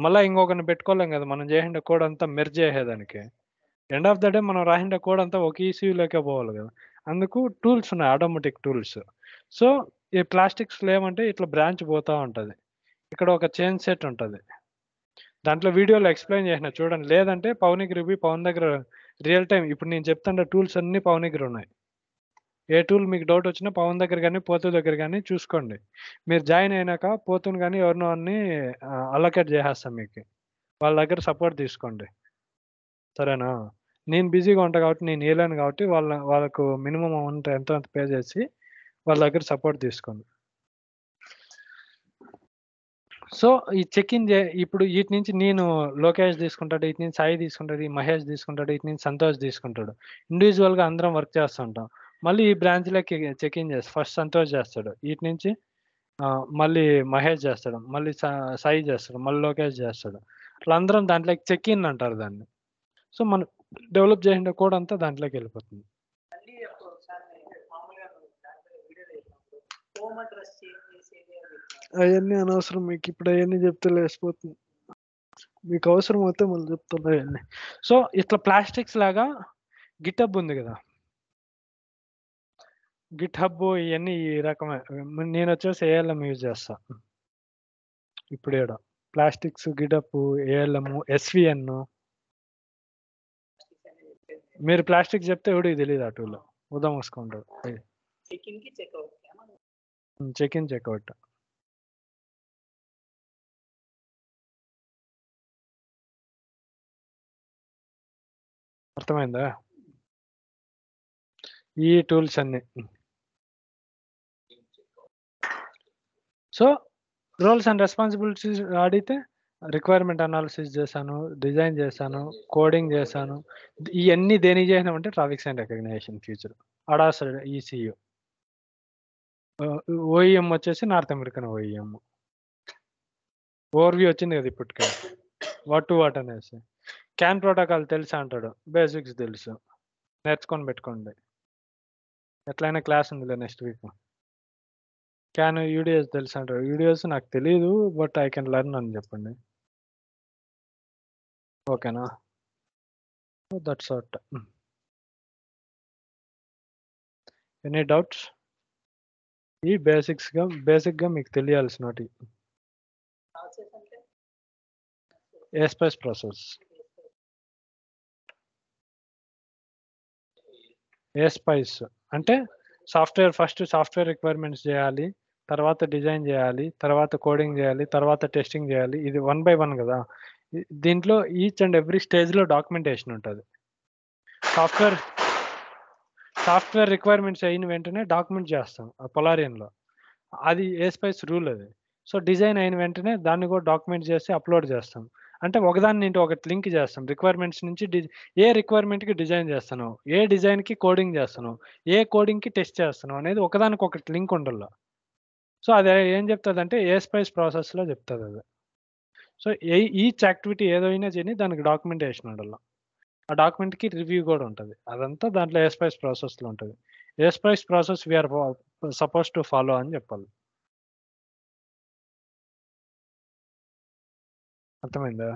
మళ్ళీ ఇంకొకరిని పెట్టుకోలేం కదా మనం చేసిన కోడ్ అంతా మెర్జ్ చేసేదానికి. ఎండ్ ఆఫ్ ద డే మనం రాసిన కోడ్ అంతా ఒక ఈసీయూలోకే పోవాలి కదా. అందుకు టూల్స్ ఉన్నాయి, ఆటోమేటిక్ టూల్స్. సో ఈ ప్లాస్టిక్స్లో ఏమంటే ఇట్లా బ్రాంచ్ పోతా ఉంటుంది. ఇక్కడ ఒక చైన్ సెట్ ఉంటుంది. దాంట్లో వీడియోలో ఎక్స్ప్లెయిన్ చేసిన చూడండి. లేదంటే పవన్కి రివ్యూ, పవన్ దగ్గర రియల్ టైం ఇప్పుడు నేను చెప్తున్న టూల్స్ అన్నీ పవన్ దగ్గర ఉన్నాయి. ఏ టూల్ మీకు డౌట్ వచ్చినా పవన్ దగ్గర కానీ పోతు దగ్గర కానీ చూసుకోండి. మీరు జాయిన్ అయినాక పోతుని కానీ ఎవరినో అన్ని అలొకేట్ చేసేస్తాం మీకు. వాళ్ళ దగ్గర సపోర్ట్ తీసుకోండి, సరేనా. నేను బిజీగా ఉంటాను కాబట్టి నేను వేయలేను కాబట్టి వాళ్ళకు మినిమం అమౌంట్ ఎంతో అంత పే చేసి వాళ్ళ దగ్గర సపోర్ట్ తీసుకోండి. సో ఈ చెక్ ఇన్ ఇప్పుడు వీటి నుంచి నేను లోకేష్ తీసుకుంటాడు, ఇటు నుంచి సాయి తీసుకుంటాడు, ఈ మహేష్ తీసుకుంటాడు, ఇటు నుంచి సంతోష్ తీసుకుంటాడు. ఇండివిజువల్గా అందరం వర్క్ చేస్తుంటాం. మళ్ళీ ఈ బ్రాంచ్లోకి చెక్ ఇన్ చేసి ఫస్ట్ సంతోష్ చేస్తాడు, ఇటు నుంచి మళ్ళీ మహేష్ చేస్తాడు, మళ్ళీ సాయి చేస్తాడు, మళ్ళీ లోకేష్ చేస్తాడు. అట్లా అందరం దాంట్లోకి చెక్ ఇన్ అంటారు దాన్ని. సో మనం డెవలప్ చేసిన కోడ్ అంతా దాంట్లోకి వెళ్ళిపోతుంది. అవన్నీ అనవసరం మీకు, ఇప్పుడు అవన్నీ చెప్తే లేసిపోతుంది. మీకు అవసరం అయితే మళ్ళీ చెప్తున్నా అవన్నీ. సో ఇట్లా ప్లాస్టిక్స్ లాగా గిట్ హబ్ ఉంది కదా, గిట్ హబ్ ఇవన్నీ ఈ రకమే. నేను వచ్చేసి ఏఎల్ఎం యూజ్ చేస్తా ఇప్పుడు. ఏడ plastics, Git hub, ALM, SVN. మీరు ప్లాస్టిక్ చెప్తే ఎవడికి తెలియదు ఆ టూల్, ఉదా మూసుకుంటాడు. Check in checkout. అర్థమైందా ఈ టూల్స్ అన్ని. సో రోల్స్ అండ్ రెస్పాన్సిబిలిటీస్ అడిగితే రిక్వైర్మెంట్ అనాలిసిస్ చేశాను, డిజైన్ చేశాను, కోడింగ్ చేశాను. ఇవన్నీ దేనికి చేసినామంటే traffic sign recognition future ADAS ECU. OEM వచ్చేసి నార్త్ అమెరికన్ ఓఈఎం. ఓవర్వ్యూ వచ్చింది కదా ఇప్పటికే, వాట్ టు వాట్ అనేసి. క్యాన్ ప్రోటోకాల్ తెలుసా అంటాడు, బేసిక్స్ తెలుసు, నేర్చుకొని పెట్టుకోండి. ఎట్లయినా క్లాస్ ఉందిలే నెక్స్ట్ వీక్. క్యాన్ యూడిఎస్ తెలుసా అంటాడు, యూడిఎస్ నాకు తెలియదు బట్ ఐ కెన్ లెర్న్ అని చెప్పండి. ఓకేనా. That's what. Any doubts? ఈ బేసిక్గా మీకు తెలియాల్సినవి. ఏస్పైస్ ప్రాసెస్. ఏస్పైస్ అంటే ఫస్ట్ సాఫ్ట్వేర్ రిక్వైర్మెంట్స్ చేయాలి, తర్వాత డిజైన్ చేయాలి, తర్వాత కోడింగ్ చేయాలి, తర్వాత టెస్టింగ్ చేయాలి. ఇది 1 by 1 కదా. దీంట్లో ఈచ్ అండ్ ఎవ్రీ స్టేజ్లో డాక్యుమెంటేషన్ ఉంటుంది. సాఫ్ట్వేర్ రిక్వైర్మెంట్స్ అయిన వెంటనే డాక్యుమెంట్ చేస్తాం పొలారియన్లో, అది ఏస్పైస్ రూల్ అది. సో డిజైన్ అయిన వెంటనే దాన్ని కూడా డాక్యుమెంట్ చేసి అప్లోడ్ చేస్తాం. అంటే ఒకదాని నుండి ఒకటి లింక్ చేస్తాం. రిక్వైర్మెంట్స్ నుంచి ఏ రిక్వైర్మెంట్కి డిజైన్ చేస్తాను, ఏ డిజైన్కి కోడింగ్ చేస్తాను, ఏ కోడింగ్కి టెస్ట్ చేస్తాను అనేది ఒకదానికి ఒకటి లింక్ ఉండాలి. సో అది ఏం చెప్తుంది అంటే ఏస్పైస్ ప్రాసెస్లో చెప్తుంది అది. సో ఈచ్ యాక్టివిటీ ఏదైనా చేయని దానికి డాక్యుమెంటేషన్ ఉండాలి. ఆ డాక్యుమెంట్కి రివ్యూ కూడా ఉంటుంది. అదంతా దాంట్లో ఏస్పైస్ ప్రాసెస్లో ఉంటుంది. ASPICE process we are suppose to follow అని చెప్పాలి. అర్థమైందా?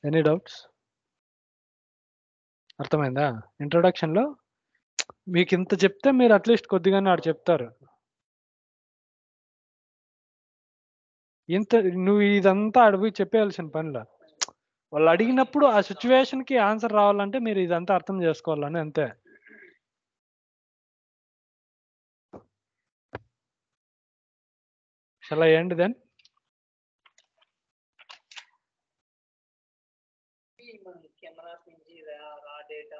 Any doubts? అర్థమైందా? ఇంట్రొడక్షన్లో మీకు ఇంత చెప్తే మీరు అట్లీస్ట్ కొద్దిగానే ఆడు చెప్తారు. నువ్వు ఇదంతా అడిగి చెప్పేయాల్సిన పనిలా. వాళ్ళు అడిగినప్పుడు ఆ సిచ్యువేషన్‌కి ఆన్సర్ రావాలంటే మీరు ఇదంతా అర్థం చేసుకోవాలని అంతే. Shall I end then? మన కెమెరాస్ నుంచి రా డేటా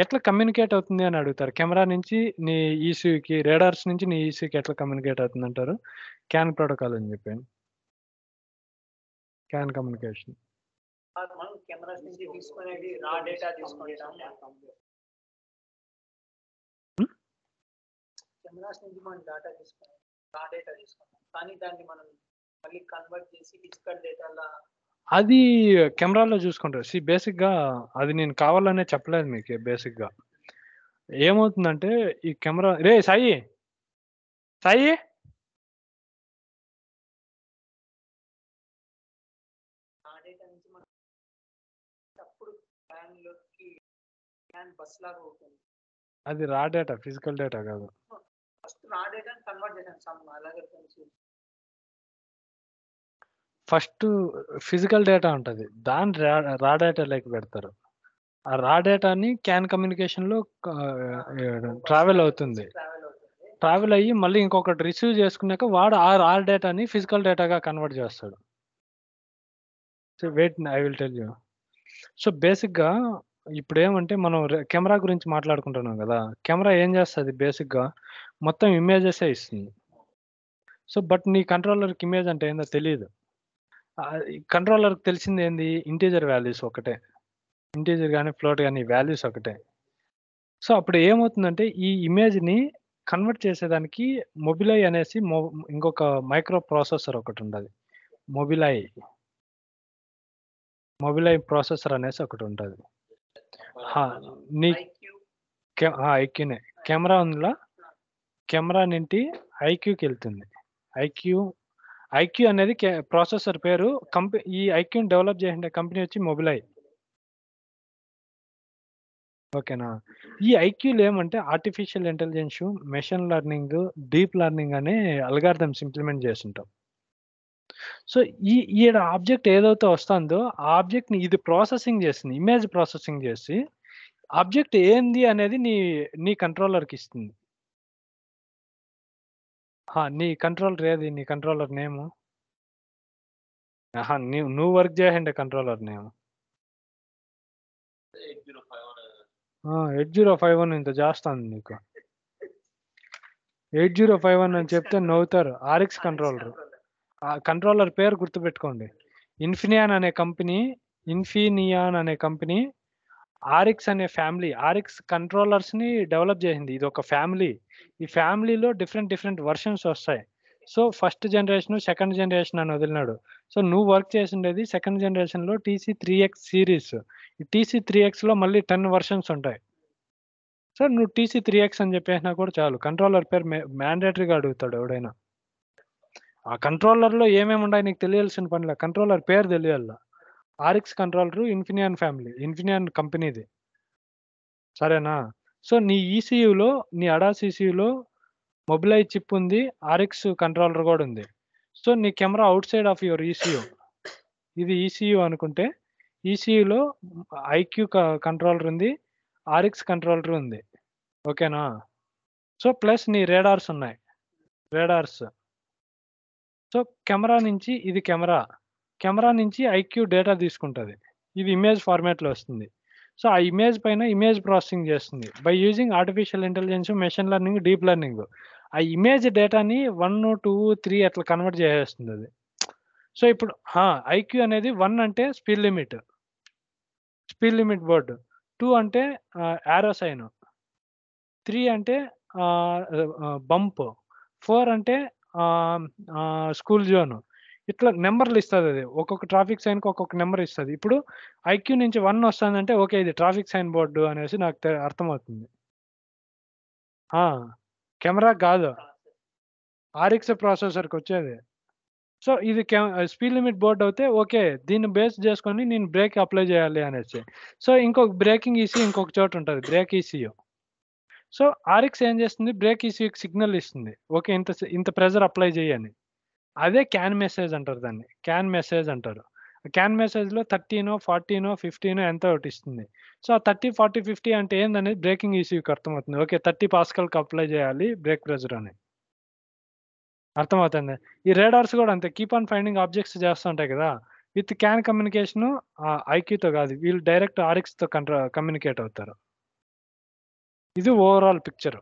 ఎట్లా కమ్యూనికేట్ అవుతుంది అని అడుగుతారు. కెమెరా నుంచి నీ ఈసీయూకి, రేడార్స్ నుంచి నీ ఈసీయూకి ఎట్లా కమ్యూనికేట్ అవుతుందంటారు? క్యాన్ ప్రోటోకాల్ అని చెప్పాను. Can communication. మనం కెమెరాస్ నుంచి తీసుకునేది రా డేటా తీసుకుంటాం. కెమెరాస్ నుంచి మనం డేటా తీసుకుంటాం, రా డేటా తీసుకుంటాం. కానీ దాన్ని మనం మళ్ళీ కన్వర్ట్ చేసి ఫిజికల్ డేటాలా అది కెమెరాలో చూసుకుంటారు. బేసిక్‌గా అది నేను కావాలనే చెప్పలేదు మీకు బేసిక్‌గా. ఏమవుతుందంటే ఈ కెమెరా సాయి! సాయి! రా డేటా నుంచి మనం అప్పుడు ప్లాన్‌లోకి ప్లాన్ బస్ లాగా అవుతుంది. అది రా డేటా, ఫిజికల్ డేటా కాదు. ఫస్ట్ రా డేటాని కన్వర్ట్ చేసాం సమ్ అలాగే కొంచెం. ఫస్ట్ ఫిజికల్ డేటా ఉంటది. దాన్ని రా డేటా లెక్క పెడతారు. ఆ రా డేటాని క్యాన్ కమ్యూనికేషన్‌లో ట్రావెల్ అవుతుంది. ట్రావెల్ అయ్యి మళ్ళీ ఇంకొకటి రిసీవ్ చేసుకున్నాక వాడు ఆ రా డేటాని ఫిజికల్ డేటాగా కన్వర్ట్ చేస్తాడు. Wait I will tell you. So బేసిక్‌గా ఇప్పుడేమంటే మనం కెమెరా గురించి మాట్లాడుకుంటున్నాం గదా! కెమెరా ఏం చేస్తది బేసిక్‌గా మొత్తం ఇమేజెసే ఇస్తుంది. సో బట్ నీ కంట్రోలర్‌కి ఇమేజ్ అంటే ఏందో తెలీదు. కంట్రోలర్‌కి తెలిసిందేంది? ఇంటిజర్ వాల్యూస్ ఒకటే. ఇంటిజర్ గాని, ఫ్లోట్ గాని వాల్యూస్ ఒకటే. సో అప్పుడు ఏమవుతుందంటే ఈ ఇమేజ్‌ని కన్వర్ట్ చేసేదానికి మొబిలై అనేసి ఇంకొక మైక్రో ప్రాసెసర్ ఒకటుంటది. మొబిలై ప్రాసెసర్ అనేసి ఒకటుంటది. నీ ఐక్యూనే. కెమెరా ఉందిలా, కెమెరా నుండి ఐక్యూకెళ్తుంది. ఐక్యూ అనేది ప్రాసెసర్ పేరు. ఈ ఐక్యూని డెవలప్ చేసిన కంపెనీ వచ్చి మొబిలై. ఓకేనా? ఈ ఐక్యూలో ఏమంటే artificial intelligence, machine learning, deep learning అనే అల్గారిథమ్స్ ఇంప్లిమెంట్ చేసుంటాం. సో ఈడ ఆబ్జెక్ట్ ఏదైతే వస్తుందో ఆ ఆబ్జెక్ట్‌ని ఇది ప్రాసెసింగ్ చేస్తుంది. ఇమేజ్ ప్రాసెసింగ్ చేసి ఆబ్జెక్ట్ ఏంది అనేది నీ కంట్రోలర్‌కి ఇస్తుంది. నీ కంట్రోలర్ ఏది? నీ కంట్రోలర్ నేము? నువ్వు వర్క్ చేయండే కంట్రోలర్ నేము. 8051 ఇంత చేస్తాంది నీకు. 8051 అని చెప్తే నవ్వుతారు. RX controller. ఆ కంట్రోలర్ పేరు గుర్తుపెట్టుకోండి. ఇన్ఫినియాన్ అనే కంపెనీ ఆరిక్స్ అనే ఫ్యామిలీ, ఆరిక్స్ కంట్రోలర్స్‌ని డెవలప్ చేసింది. ఇది ఒక ఫ్యామిలీ. ఈ ఫ్యామిలీలో డిఫరెంట్ వెర్షన్స్ వస్తాయి. So first generation, second generation అని వదిలినాడు. సో నువ్వు వర్క్ చేసిండేది సెకండ్ జనరేషన్‌లో టీసీ-3ఎక్స్ సిరీస్. ఈ టీసీ-3ఎక్స్‌లో మళ్ళీ 10 వెర్షన్స్ ఉంటాయి. సో నువ్వు టీసీ-3ఎక్స్ అని చెప్పేసినా కూడా చాలు. కంట్రోలర్ పేరు మ్యాండేటరీగా అడుగుతాడు ఎవడైనా. ఆ కంట్రోలర్‌లో ఏమేమి ఉన్నాయి నీకు తెలియాల్సిన పనిలే. కంట్రోలర్ పేరు తెలియాల. ఆరిక్స్ కంట్రోలర్ ఇన్ఫినియాన్ ఫ్యామిలీ. ఇన్ఫినియాన్ కంపెనీది. సరేనా? సో నీ ఈసీయూలో, నీ అడాస్ ఈసీయూలో మొబిలై చిప్ ఉంది. ఆరిక్స్ కంట్రోలర్ కూడా ఉంది. సో నీ camera out side of your ECU. ఇది ఈసీయూ అనుకుంటే ఈసీయూలో ఐక్యూ కంట్రోలర్ ఉంది. ఆరిక్స్ కంట్రోలర్ ఉంది. ఓకేనా? సో ప్లస్ నీ రేడార్స్ ఉన్నాయి. రేడార్స్. సో కెమెరా నుంచి ఇది కెమెరా. కెమెరా నుంచి ఐక్యూ డేటా తీసుకుంటది. ఇది ఇమేజ్ ఫార్మాట్‌లో వస్తుంది. సో ఆ ఇమేజ్ పైన ఇమేజ్ ప్రాసెసింగ్ చేస్తుంది. By using artificial intelligence, machine learning, deep learning. ఆ ఇమేజ్ డేటాని 1, 2, 3 అట్లా కన్వర్ట్ చేసేస్తుందది. సో ఇప్పుడు ఐక్యూ అనేది 1 అంటే స్పీడ్ లిమిట్ బోర్డ్. 2 అంటే యారో సైన్. 3 అంటే బంప్. 4 అంటే స్కూల్ జోన్. ఇట్లా నంబర్‌లు ఇస్తదది. ఒక్కొక్క ట్రాఫిక్ సైన్‌కి ఒక్కొక్క నంబర్ ఇస్తది. ఇప్పుడు ఐక్యూ నుంచి 1 వస్తుందంటే ఓకే. ఇది ట్రాఫిక్ సైన్ బోర్డు అనేసి నాకు అర్థమవుతుంది. కెమెరా కాదు. ఆర్ఎక్స్ ప్రాసెసర్‌కొచ్చేది. సో ఇది స్పీడ్ లిమిట్ బోర్డ్ అయితే ఓకే. దీన్ని బేస్ చేసుకొని నేను బ్రేక్ అప్లై చేయాలి అనేసి. సో ఇంకొక బ్రేకింగ్ ఈసీ ఇంకొక చోట ఉంటది. Break ECU. సో ఆరిక్స్ ఏం చేస్తుంది, బ్రేక్ ఈసీయూకి సిగ్నల్ ఇస్తుంది, ఓకే ఇంత ప్రెజర్ అప్లై చేయని. అదే క్యాన్ మెసేజ్ అంటారు, దాన్ని క్యాన్ మెసేజ్ అంటారు. క్యాన్ మెసేజ్లో 13 14 15 ఎంతో ఒకటి ఇస్తుంది. సో ఆ 30 40 50 అంటే ఏందనేది బ్రేకింగ్ ఈసీయూకి అర్థమవుతుంది. ఓకే 30 పాస్కల్కి అప్లై చేయాలి బ్రేక్ ప్రెజర్ అని అర్థమవుతుంది. ఈ రేడార్స్ కూడా అంతే, కీప్ ఆన్ ఫైండింగ్ ఆబ్జెక్ట్స్ చేస్తుంటాయి కదా, విత్ క్యాన్ కమ్యూనికేషన్ ఐక్యూతో కాదు, వీళ్ళు డైరెక్ట్ ఆరిక్స్తో కమ్యూనికేట్ అవుతారు. ఇది ఓవరాల్ పిక్చర్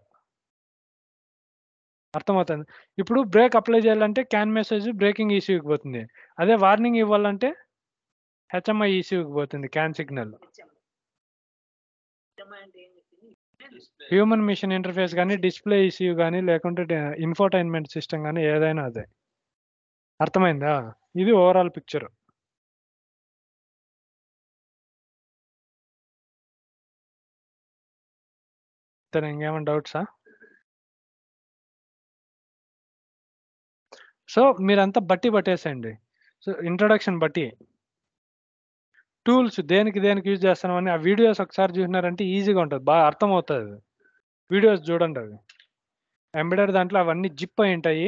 అర్థమవుతుంది. ఇప్పుడు బ్రేక్ అప్లై చేయాలంటే క్యాన్ మెసేజ్ బ్రేకింగ్ ఈసీయూకి పోతుంది. అదే వార్నింగ్ ఇవ్వాలంటే హెచ్ఎంఐ ఈసీయూకి పోతుంది క్యాన్ సిగ్నల్. అంటే ఏం చెప్పింది? హ్యూమన్ మిషన్ ఇంటర్ఫేస్ కానీ, డిస్ప్లే ఈసీయూ కానీ, లేకుంటే ఇన్ఫోటైన్మెంట్ సిస్టమ్ కానీ, ఏదైనా అదే. అర్థమైందా? ఇది ఓవరాల్ పిక్చర్. సరే, ఇంకేమైనా డౌట్సా? సో మీరంతా బట్టి పట్టేసేయండి. సో ఇంట్రొడక్షన్ బట్టి టూల్స్ దేనికి యూజ్ చేస్తున్నామని ఆ వీడియోస్ ఒకసారి చూసినారంటే ఈజీగా ఉంటుంది, బాగా అర్థమవుతుంది. వీడియోస్ చూడండి, అవి ఎంబెడెడ్ దాంట్లో అవన్నీ జిప్ అయి ఉంటాయి,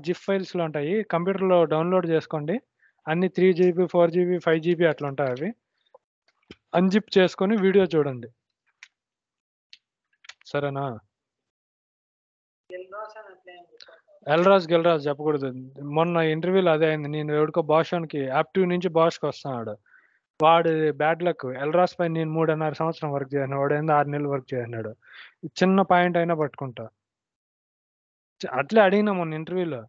.zip ఫైల్స్లో ఉంటాయి. కంప్యూటర్లో డౌన్లోడ్ చేసుకోండి. అన్ని 3 GB 4 GB 5 GB అట్లా ఉంటాయి. అవి అన్జిప్ చేసుకొని వీడియో చూడండి, సరేనా? ఎల్రాజ్ చెప్పకూడదు. మొన్న ఇంటర్వ్యూలో అదే అయింది. నేను ఎవడికో బాషోన్కి యాప్టివ్ నుంచి బాష్కి వస్తున్నాడు, వాడు బ్యాడ్ లక్. ఎల్రాజ్ పై నేను 3.5 సంవత్సరం వర్క్ చేశాను, వాడు ఏందో 6 నెలలు వర్క్ చేసినాడు. చిన్న పాయింట్ అయినా పట్టుకుంటా. అట్లే అడిగినా మొన్న ఇంటర్వ్యూలో,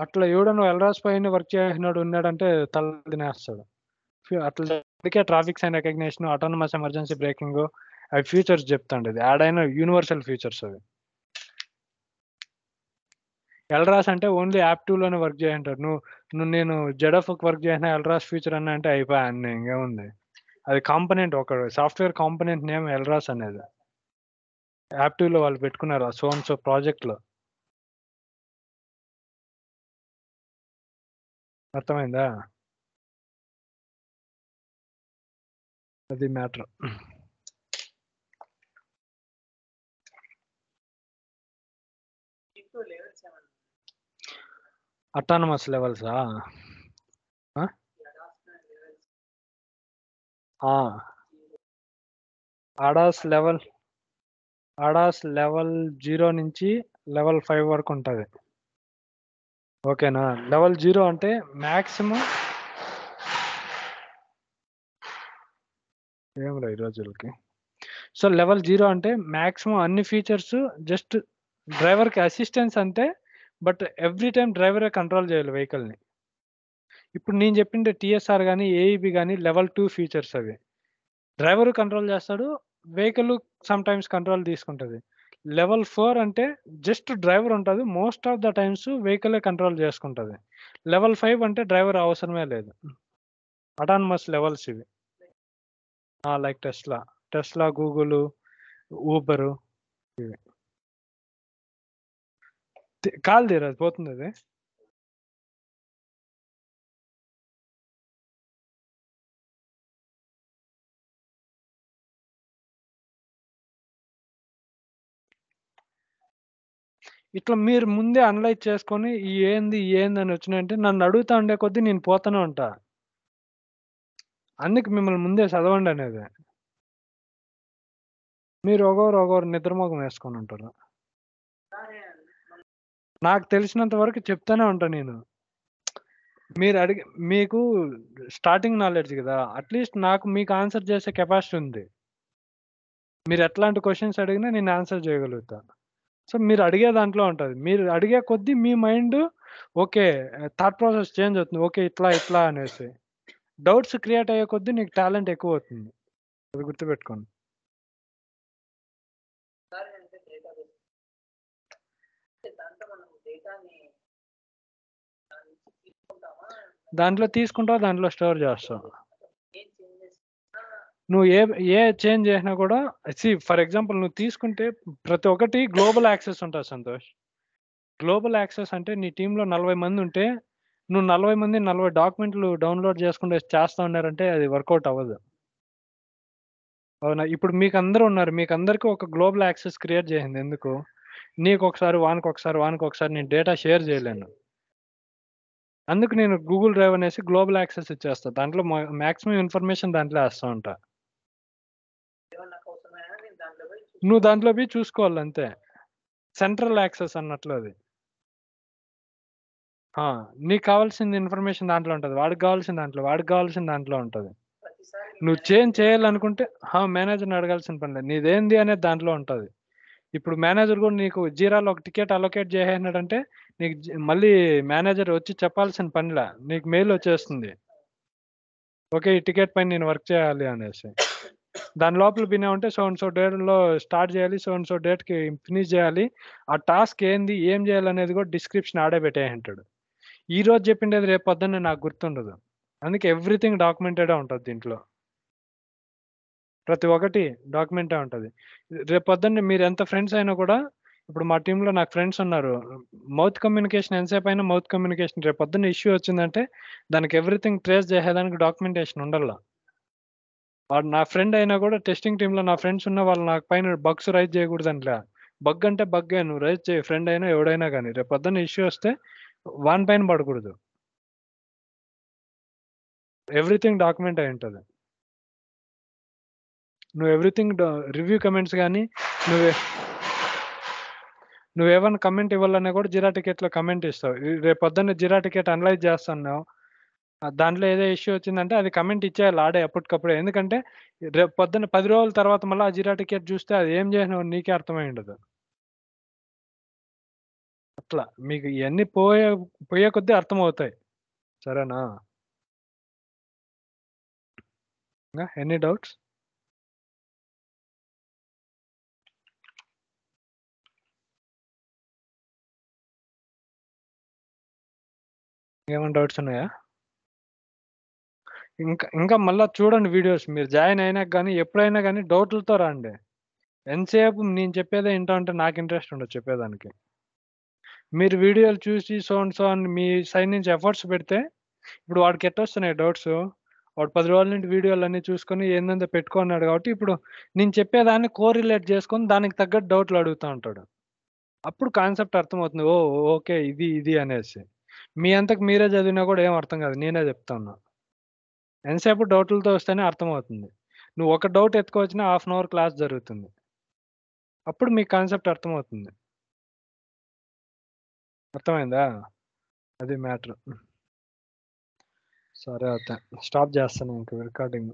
అట్లా ఎవడో ఎల్రాజ్ పైన వర్క్ చేసినాడు ఉన్నాడంటే తల తినేస్తాడు. అట్లా అందుకే traffic sign recognition, autonomous emergency braking, అవి ఫీచర్స్ చెప్తాండి. అది యాడ్ అయిన యూనివర్సల్ ఫీచర్స్ అవి. ఎల్రాస్ అంటే ఓన్లీ యాప్ 2లోనే వర్క్ చేయంటారు. నేను జెడఫ్కి వర్క్ చేసిన ఎల్రాస్ ఫీచర్ అన్న అంటే అయిపోయా అన్నీ, ఇంకేముంది. అది కాంపనెంట్, ఒక సాఫ్ట్వేర్ కాంపనెంట్ నేమ్ ఎల్రాస్ అనేది. యాప్ 2లో వాళ్ళు పెట్టుకున్నారు ఆ సో ప్రాజెక్ట్లో. అర్థమైందా? అది మ్యాటర్. అటానమస్ లెవెల్సా? ఆడాస్ లెవెల్ 0 నుంచి లెవెల్ 5 వరకు ఉంటుంది, ఓకేనా? లెవెల్ 0 అంటే మ్యాక్సిమం ఏమిరా ఈ రోజులకి. సో లెవెల్ 0 అంటే మ్యాక్సిమం అన్ని ఫీచర్స్ జస్ట్ డ్రైవర్కి అసిస్టెన్స్ అంతే, బట్ ఎవ్రీ టైం డ్రైవరే కంట్రోల్ చేయాలి వెహికల్ని. ఇప్పుడు నేను చెప్పిండే టీఎస్ఆర్ కానీ ఏఈబి కానీ లెవెల్ 2 ఫీచర్స్ అవి. డ్రైవరు కంట్రోల్ చేస్తాడు, వెహికల్ సమ్ టైమ్స్ కంట్రోల్ తీసుకుంటుంది. లెవెల్ 4 అంటే జస్ట్ డ్రైవర్ ఉంటుంది, మోస్ట్ ఆఫ్ ద టైమ్స్ వెహికలే కంట్రోల్ చేసుకుంటుంది. లెవెల్ 5 అంటే డ్రైవర్ అవసరమే లేదు. అటానమస్ లెవెల్స్ ఇవి, లైక్ టెస్లా, గూగుల్, ఊబరు, ఇవి. కాల్ తీరా, అది పోతుంది అది. ఇట్లా మీరు ముందే అనలైజ్ చేసుకొని ఏంది అని వచ్చినాయంటే నన్ను అడుగుతా ఉండే కొద్దీ నేను పోతానే ఉంటా. అందుకు మిమ్మల్ని ముందే చదవండి అనేది. మీరు ఒకరు నిద్రమోగం వేసుకొని ఉంటారు. నాకు తెలిసినంత వరకు చెప్తానే ఉంటా నేను. మీరు మీకు స్టార్టింగ్ నాలెడ్జ్ కదా, అట్లీస్ట్ నాకు మీకు ఆన్సర్ చేసే కెపాసిటీ ఉంది. మీరు ఎట్లాంటి క్వశ్చన్స్ అడిగినా నేను ఆన్సర్ చేయగలుగుతా. సో మీరు అడిగే దాంట్లో ఉంటుంది. మీరు అడిగే కొద్దీ మీ mind okay thought process change అవుతుంది, ఓకే ఇట్లా అనేసి. డౌట్స్ క్రియేట్ అయ్యే కొద్దీ నీకు టాలెంట్ ఎక్కువ అవుతుంది, అది గుర్తుపెట్టుకోండి. దాంట్లో తీసుకుంటావు, దాంట్లో స్టోర్ చేస్తావు. నువ్వు ఏ చేంజ్ చేసినా కూడా ఫర్ ఎగ్జాంపుల్ నువ్వు తీసుకుంటే ప్రతి ఒక్కటి గ్లోబల్ యాక్సెస్ ఉంటుంది సంతోష్. గ్లోబల్ యాక్సెస్ అంటే నీ టీంలో 40 మంది ఉంటే నువ్వు 40 మంది 40 డాక్యుమెంట్లు డౌన్లోడ్ చేసుకుంటే చేస్తా ఉన్నారంటే అది వర్కౌట్ అవ్వదు. అవునా? ఇప్పుడు మీకందరూ ఉన్నారు. మీకందరికి ఒక గ్లోబల్ యాక్సెస్ క్రియేట్ చేసింది ఎందుకు? నీకొకసారి, వానికొకసారి, వానికొకసారి నేను డేటా షేర్ చేయలేను. అందుకు నేను గూగుల్ డ్రైవ్ అనేసి గ్లోబల్ యాక్సెస్ ఇచ్చేస్తా. దాంట్లో మాక్సిమం ఇన్ఫర్మేషన్ దాంట్లో ఏస్తా ఉంటా. ఏమన్నా నాకు అవసరమైనా నేను దాంట్లో పోయి నువ్వు దాంట్లో పోయి చూసుకోవాలంతే. సెంట్రల్ యాక్సెస్ అన్నట్లు అది. ఆ! నీకు కావాల్సిన ఇన్ఫర్మేషన్ దాంట్లో ఉంటది. వాడికి కావాల్సిన దాంట్లో, వాడికి కావాల్సిన దాంట్లో ఉంటది. ప్రతిసారి నువ్వు చేంజ్ చేయాలనుకుంటే మేనేజర్‌ని అడగాల్సిన పని లేదు. నీదేంది అనేది దాంట్లో ఉంటది. ఇప్పుడు మేనేజర్ గూడా నీకు జీరాలో ఒక టికెట్ అలొకేట్ చేసేసినాడంటే నీకు మళ్ళీ మేనేజర్ వచ్చి చెప్పాల్సిన పనిలా. నీకు మెయిల్ వచ్చేస్తుంది. ఓకే. ఈ టికెట్ పైన నేను వర్క్ చేయాలి అనేసి. దాని లోపల బిన్నామంటే సో అండ్ సో డేట్‌లో స్టార్ట్ చేయాలి. సో అండ్ సో డేట్‌కి ఫినిష్ చేయాలి. ఆ టాస్క్ ఏంది? ఏం చేయాలనేది కూడా డిస్క్రిప్షన్ ఆడే పెట్టేసింటాడు. ఈరోజు చెప్పిండేది రేపు పొద్దున్నే నాకు గుర్తుండదు. అందుకే ఎవ్రీథింగ్ డాక్యుమెంటెడే ఉంటది దీంట్లో. ప్రతి ఒక్కటి డాక్యుమెంటే ఉంటది. రేపు పొద్దున్నే మీరెంత ఫ్రెండ్స్ అయినా కూడా ఇప్పుడు మా టీమ్‌లో నాకు ఫ్రెండ్స్ ఉన్నారు. మౌత్ కమ్యూనికేషన్ ఎంతసేపయినా మౌత్ కమ్యూనికేషన్ రేపు పొద్దున్న ఇష్యూ వచ్చిందంటే దానికి ఎవ్రీథింగ్ ట్రేస్ చేసేదానికి డాక్యుమెంటేషన్ ఉండాల. వాడు నా ఫ్రెండ్ అయినా కూడా టెస్టింగ్ టీమ్‌లో నా ఫ్రెండ్స్ ఉన్న వాళ్ళు నాకు పైన బగ్స్ రైజ్ చేయకూడదంట్లా. బగ్ అంటే బగ్గే నువ్వు రైజ్ చెయి ఫ్రెండ్ అయినా ఎవడైనా గాని. రేపు పొద్దున్న ఇష్యూ వస్తే వాని పైన పడకూడదు. ఎవ్రీథింగ్ డాక్యుమెంట్ అయ్యుంటది. నువ్వు ఎవ్రీథింగ్ రివ్యూ కమెంట్స్ గాని నువ్వే నువ్వేమన్నా కమెంట్ ఇవ్వాలన్నా కూడా జిరా టికెట్‌లో కమెంట్ ఇస్తావు. రేపు పొద్దున్న జిరా టికెట్ అనలైజ్ చేస్తున్నావు. దాంట్లో ఏదో ఇష్యూ వచ్చిందంటే అది కమెంట్ ఇచ్చేయాలి ఆడే అప్పటికప్పుడే. ఎందుకంటే రేపు పొద్దున్న 10 రోజుల తర్వాత మళ్ళా ఆ జిరా టికెట్ చూస్తే అది ఏం చేసినావో నీకే అర్థమై ఉండదు. అట్లా మీకు ఇయన్నీ పోయే కొద్దీ అర్థమవుతాయి. సరేనా? Any doubts? ఏమైనా డౌట్స్ ఉన్నాయా? ఇంకా మళ్ళా చూడండి వీడియోస్. మీరు జాయిన్ అయినాక గాని, ఎప్పుడైనా గాని డౌట్‌లతో రండి. ఎంతసేపు నేను చెప్పేదే ఇంటా ఉంటే నాకు ఇంట్రెస్ట్ ఉండదు చెప్పేదానికి. మీరు వీడియోలు చూసి సో అండ్ సో అని మీ సైడ్ నుంచి ఎఫర్ట్స్ పెడితే, ఇప్పుడు వాడికి ఎట్టొస్తున్నాయి డౌట్సు. వాడు 10 రోజుల నుండి వీడియోలన్నీ చూసుకొని ఏందేందో పెట్టుకున్నాడు కాబట్టి, ఇప్పుడు నేను చెప్పేదాన్ని కోరిలేట్ చేసుకొని దానికి తగ్గట్టు డౌట్‌లు అడుగుతా ఉంటాడు. అప్పుడు కాన్సెప్ట్ అర్థమవుతుంది. ఓహ్! ఓకే. ఇది అనేసి. మీ అంతకు మీరే చదివినా కూడా ఏం అర్థం కాదు. నేనే చెప్తా ఉన్నా. ఎంతసేపు డౌట్‌లతో వస్తేనే అర్థమవుతుంది. నువ్వు ఒక డౌట్ ఎత్తుకొచ్చినా హాఫ్ అన్ అవర్ క్లాస్ జరుగుతుంది. అప్పుడు మీకు కాన్సెప్ట్ అర్థమవుతుంది. అర్థమైందా? అది మ్యాటర్. సరే అయితే. స్టాప్ చేస్తాను ఇంక రికార్డింగ్.